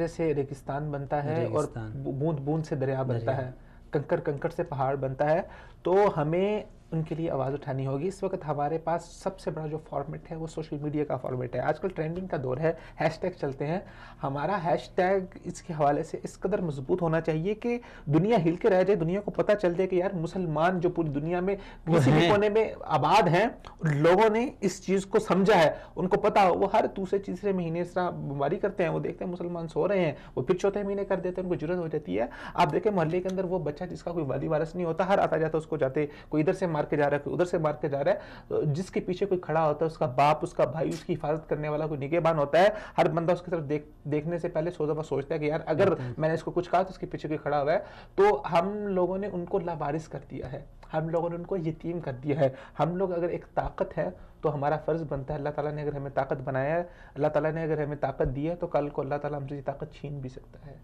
S3: سے ریگستان بنتا ہے اور بوند بوند سے دریا بنتا ہے، کنکر سے پہاڑ بنتا ہے، تو ہمیں ان کے لیے آواز اٹھانی ہوگی۔ اس وقت ہمارے پاس سب سے بڑا جو فارمیٹ ہے وہ سوشل میڈیا کا فارمیٹ ہے۔ آج کل ٹرینڈنگ کا دور ہے، ہیش ٹیگ چلتے ہیں، ہمارا ہیش ٹیگ اس کے حوالے سے اس قدر مضبوط ہونا چاہیے کہ دنیا ہل کے رہ جائے، دنیا کو پتہ چل جائے کہ یار مسلمان جو پوری دنیا میں کسی بھی کونے میں آباد ہیں، لوگوں نے اس چیز کو سمجھا ہے، ان کو پتہ ہو۔ وہ ہر دوسرے تیسرے مہینے اس طرح بیماری کرتے ہیں، وہ دیکھتے ہیں مسلمان سو رہے ہیں، وہ پھر چوتھے مہینے کر دیتے ہیں، ان کو جرت ہو جاتی ہے۔ آپ دیکھیں محلے کے اندر وہ بچہ جس کا کوئی والی وارث نہیں ہوتا، ہر آتا جاتا اس کو جاتے، کوئی ادھر سے مار کے جا رہا ہے، کوئی ادھر سے مار کے جا رہا ہے، جس کے پیچھے کوئی کھڑا ہوتا ہے، اس کا باپ، اس کا بھائی، اس کی حفاظت کرنے والا کوئی نگہبان ہوتا ہے، ہر بندہ اس کی طرف دیکھنے سے پہلے 100 دفعہ سوچتا ہے کہ یار اگر میں نے اس کو کچھ کہا تو اس کے پیچھے کوئی کھڑا ہوا ہے۔ تو ہم لوگوں نے ان کو لاوارث کر دیا ہے، ہم لوگوں نے ان کو یتیم کر دیا ہے۔ ہم لوگ اگر ایک طاقت ہے تو ہمارا فرض بنتا ہے، اللہ تعالیٰ نے اگر ہمیں طاقت بنایا ہے، اللہ تعالیٰ نے اگر ہمیں طاقت دی ہے تو کل کو اللہ تعالیٰ ہم سے یہ طاقت چھین بھی سکتا ہے،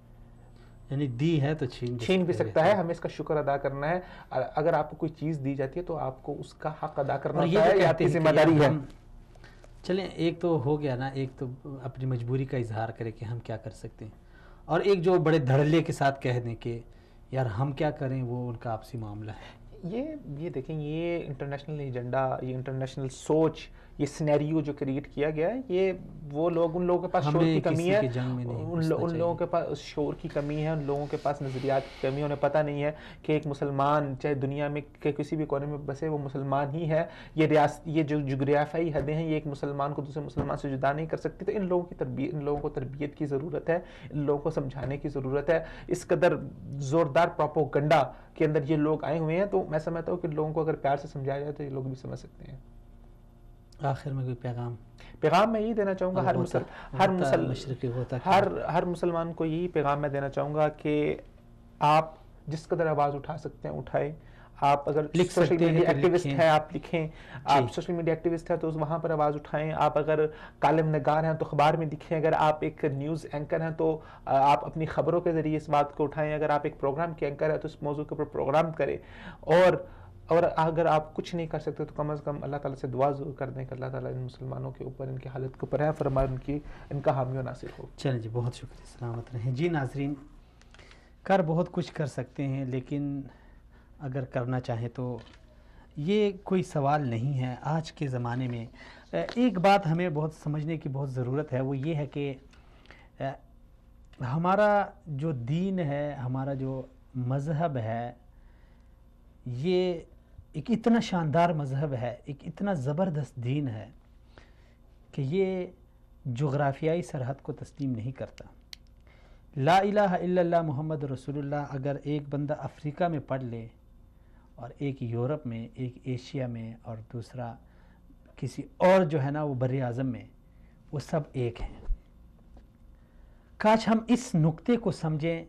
S2: یعنی دی ہے تو چھین
S3: بھی سکتا ہے۔ ہمیں اس کا شکر ادا کرنا ہے۔ اگر آپ کو کوئی چیز دی جاتی ہے تو آپ کو اس کا حق ادا کرنا ہوتا ہے، یہ آپ کی ذمہ داری ہے۔
S2: چلیں ایک تو ہو گیا نا، ایک تو اپنی مجبوری کا اظہار کرے کہ ہم کیا کر سکتے ہیں، اور ایک جو بڑے دھڑلے کے ساتھ کہہ دیں کہ یار ہم کیا کریں، وہ ان کا آپسی معاملہ ہے۔
S3: یہ دیکھیں، یہ انٹرنیشنل ایجنڈا، یہ انٹرنیشنل سوچ، یہ سینیریو جو کریٹ کیا گیا ہے، یہ وہ لوگ، ان لوگوں کے پاس شعور کی کمی ہے، ان لوگوں کے پاس شعور کی کمی ہے، ان لوگوں کے پاس نظریات کی کمی ہے، انہیں پتہ نہیں ہے کہ ایک مسلمان چاہے دنیا میں کسی بھی کونے میں بسے وہ مسلمان ہی ہے۔ یہ جو جغرافیائی حدیں ہیں یہ ایک مسلمان کو دوسرے مسلمان سے جدا نہیں کر سکتی۔ تو ان لوگوں کو تربیت کی ضرورت ہے، ان لوگوں کو سمجھانے کی ضرورت ہے۔ اس قدر زوردار پروپیگنڈا کے اندر یہ لوگ آئے ہوئے ہیں، تو میں سمجھتا ہوں کہ لوگوں کو اگر پیار سے سمجھایا جائے تو یہ لوگ بھی سمجھ سکتے ہیں۔
S2: آخر میں کوئی
S3: پیغام میں یہی دینا چاہوں گا، ہر مسلمان کو یہی پیغام میں دینا چاہوں گا کہ آپ جس قدر آواز اٹھا سکتے ہیں اٹھائیں۔ آپ اگر سوشل میڈیا ایکٹیوسٹ ہیں آپ لکھیں، آپ سوشل میڈیا ایکٹیوسٹ ہیں تو وہاں پر آواز اٹھائیں۔ آپ اگر کالم نگار ہیں تو اخبار میں لکھیں، اگر آپ ایک نیوز اینکر ہیں تو آپ اپنی خبروں کے ذریعے اس بات کو اٹھائیں، اگر آپ ایک پروگرام کے اینکر ہیں تو اس موضوع کے اوپر پروگرام کریں، اور اگر آپ کچھ نہیں کر سکتے تو کم از کم اللہ تعالیٰ سے دعا ضرور کر دیں کہ اللہ تعالیٰ ان مسلمانوں کے اوپر، ان کی حالت کے اوپر ہے فرمائے، ان کا حامی و ناصر ہو۔
S2: چلیں جی، بہت شکریہ، سلامت رہیں جی۔ ناظرین، بہت کچھ کر سکتے ہیں، لیکن اگر کرنا چاہیں تو یہ کوئی سوال نہیں ہے۔ آج کے زمانے میں ایک بات ہمیں بہت سمجھنے کی بہت ضرورت ہے، وہ یہ ہے کہ ہمارا جو دین ہے، ہمارا جو مذہب ہے، یہ ایک اتنا شاندار مذہب ہے، ایک اتنا زبردست دین ہے کہ یہ جغرافیائی سرحد کو تسلیم نہیں کرتا۔ لا الہ الا اللہ محمد رسول اللہ اگر ایک بندہ افریقہ میں پڑھ لے، اور ایک یورپ میں، ایک ایشیا میں، اور دوسرا کسی اور جو ہے نا وہ بر اعظم میں، وہ سب ایک ہیں۔ کاش ہم اس نقطے کو سمجھیں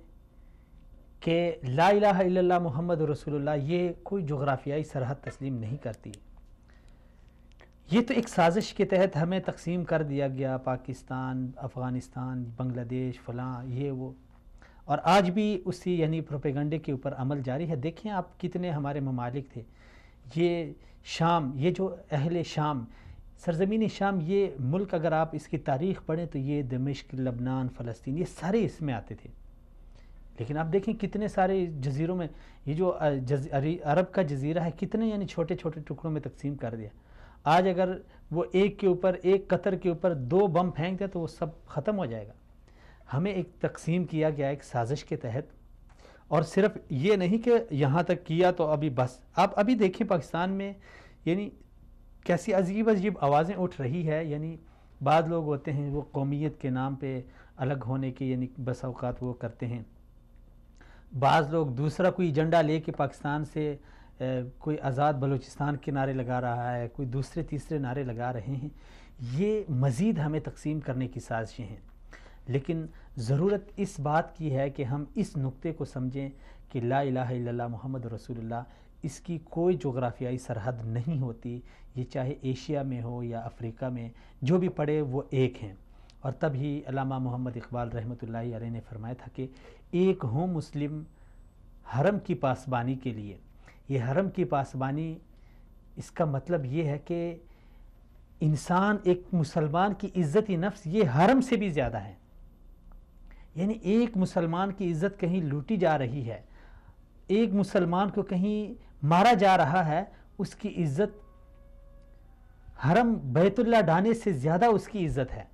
S2: کہ لا الہ الا اللہ محمد رسول اللہ یہ کوئی جغرافیائی سرحد تسلیم نہیں کرتی۔ یہ تو ایک سازش کے تحت ہمیں تقسیم کر دیا گیا، پاکستان، افغانستان، بنگلہ دیش، فلاں، یہ وہ، اور آج بھی اسی یعنی پروپیگنڈے کے اوپر عمل جاری ہے۔ دیکھیں آپ کتنے ہمارے ممالک تھے، یہ شام، یہ جو اہل شام، سرزمین شام، یہ ملک اگر آپ اس کی تاریخ پڑھیں تو یہ دمشق، لبنان، فلسطین، یہ سارے اس میں آتے تھے۔ لیکن آپ دیکھیں کتنے سارے جزیروں میں، یہ جو عرب کا جزیرہ ہے، کتنے یعنی چھوٹے چھوٹے ٹکڑوں میں تقسیم کر دیا۔ آج اگر وہ ایک کے اوپر، ایک قطر کے اوپر 2 بم پھینک دے تو وہ سب ختم ہو جائے گا۔ ہمیں ایک تقسیم کیا گیا ایک سازش کے تحت، اور صرف یہ نہیں کہ یہاں تک کیا تو ابھی بس. آپ ابھی دیکھیں پاکستان میں یعنی کیسی عجیب عجیب آوازیں اٹھ رہی ہے. یعنی بعض لوگ ہوتے ہیں وہ قومیت کے نام پہ الگ ہونے کے یعنی بس اوقات وہ کرتے ہیں. بعض لوگ دوسرا کوئی ایجنڈا لے کے پاکستان سے کوئی آزاد بلوچستان کے نعرے لگا رہا ہے، کوئی دوسرے تیسرے نعرے لگا رہے ہیں. یہ مزید ہمیں تقسیم کرنے کی سازشیں ہیں. لیکن ضرورت اس بات کی ہے کہ ہم اس نقطے کو سمجھیں کہ لا الہ الا اللہ محمد رسول اللہ، اس کی کوئی جغرافیائی سرحد نہیں ہوتی. یہ چاہے ایشیا میں ہو یا افریقہ میں، جو بھی پڑھے وہ ایک ہیں. اور تب ہی علامہ محمد اقبال رحمۃ اللہ علیہ نے فرمایا تھا کہ ایک ہوں مسلم حرم کی پاسبانی کے لیے. یہ حرم کی پاسبانی، اس کا مطلب یہ ہے کہ انسان ایک مسلمان کی عزت نفس یہ حرم سے بھی زیادہ ہے. یعنی ایک مسلمان کی عزت کہیں لوٹی جا رہی ہے، ایک مسلمان کو کہیں مارا جا رہا ہے، اس کی عزت حرم بیت اللہ ڈھانے سے زیادہ اس کی عزت ہے.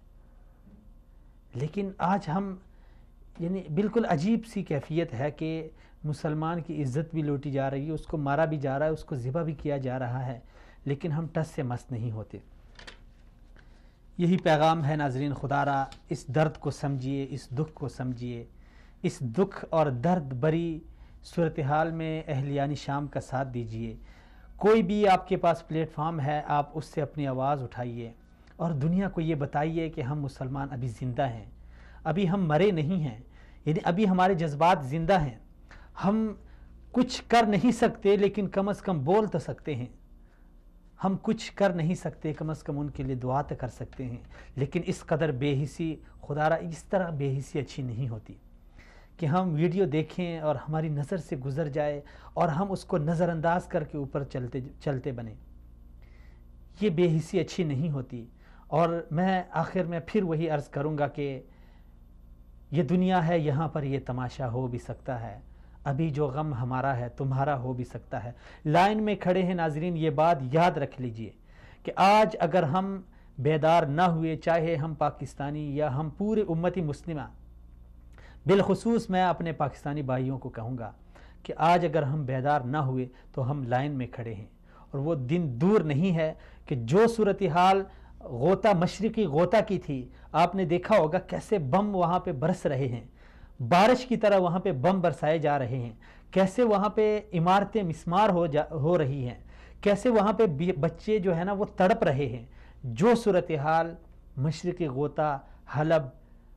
S2: لیکن آج ہم یعنی بالکل عجیب سی کیفیت ہے کہ مسلمان کی عزت بھی لوٹی جا رہی ہے، اس کو مارا بھی جا رہا ہے، اس کو ذبح بھی کیا جا رہا ہے، لیکن ہم ٹس سے مس نہیں ہوتے. یہی پیغام ہے ناظرین خدا را، اس درد کو سمجھیے، اس دکھ کو سمجھیے. اس دکھ اور درد بری صورتحال میں اہلیان شام کا ساتھ دیجیے. کوئی بھی آپ کے پاس پلیٹ فارم ہے، آپ اس سے اپنی آواز اٹھائیے اور دنیا کو یہ بتائیے کہ ہم مسلمان ابھی زندہ ہیں، ابھی ہم مرے نہیں ہیں. یعنی ابھی ہمارے جذبات زندہ ہیں. ہم کچھ کر نہیں سکتے لیکن کم از کم بول تو سکتے ہیں. ہم کچھ کر نہیں سکتے، کم از کم ان کے لیے دعا تو کر سکتے ہیں. لیکن اس قدر بے حسی، خدا را اس طرح بے حسی اچھی نہیں ہوتی کہ ہم ویڈیو دیکھیں اور ہماری نظر سے گزر جائے اور ہم اس کو نظر انداز کر کے اوپر چلتے بنیں. یہ بے حسی اچھی نہیں ہوتی. اور میں آخر میں پھر وہی عرض کروں گا کہ یہ دنیا ہے، یہاں پر یہ تماشا ہو بھی سکتا ہے. ابھی جو غم ہمارا ہے تمہارا ہو بھی سکتا ہے. لائن میں کھڑے ہیں ناظرین، یہ بات یاد رکھ لیجئے کہ آج اگر ہم بیدار نہ ہوئے، چاہے ہم پاکستانی یا ہم پورے امتی مسلمہ، بالخصوص میں اپنے پاکستانی بھائیوں کو کہوں گا کہ آج اگر ہم بیدار نہ ہوئے تو ہم لائن میں کھڑے ہیں. اور وہ دن دور نہیں ہے کہ جو صورتحال غوطہ مشرقی غوطہ کی تھی، آپ نے دیکھا ہوگا کیسے بم وہاں پہ برس رہے ہیں، بارش کی طرح وہاں پہ بم برسائے جا رہے ہیں، کیسے وہاں پہ عمارتیں مسمار ہو رہی ہیں، کیسے وہاں پہ بچے جو ہے نا وہ تڑپ رہے ہیں. جو صورتحال مشرقی غوطہ، حلب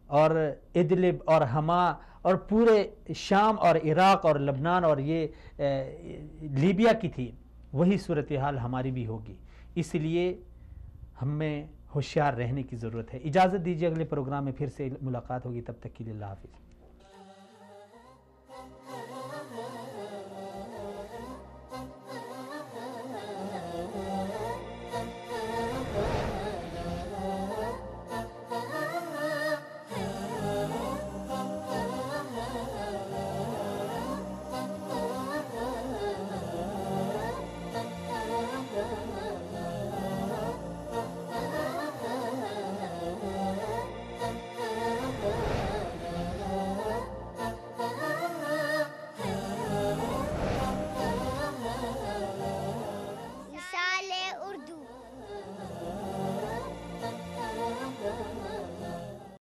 S2: اور ادلب اور حما اور پورے شام اور عراق اور لبنان اور یہ لیبیا کی تھی، وہی صورتحال ہماری بھی ہوگی. اس لیے ہمیں ہوشیار رہنے کی ضرورت ہے. اجازت دیجیے، اگلے پروگرام میں پھر سے ملاقات ہوگی. تب تک کے لیے اللہ حافظ.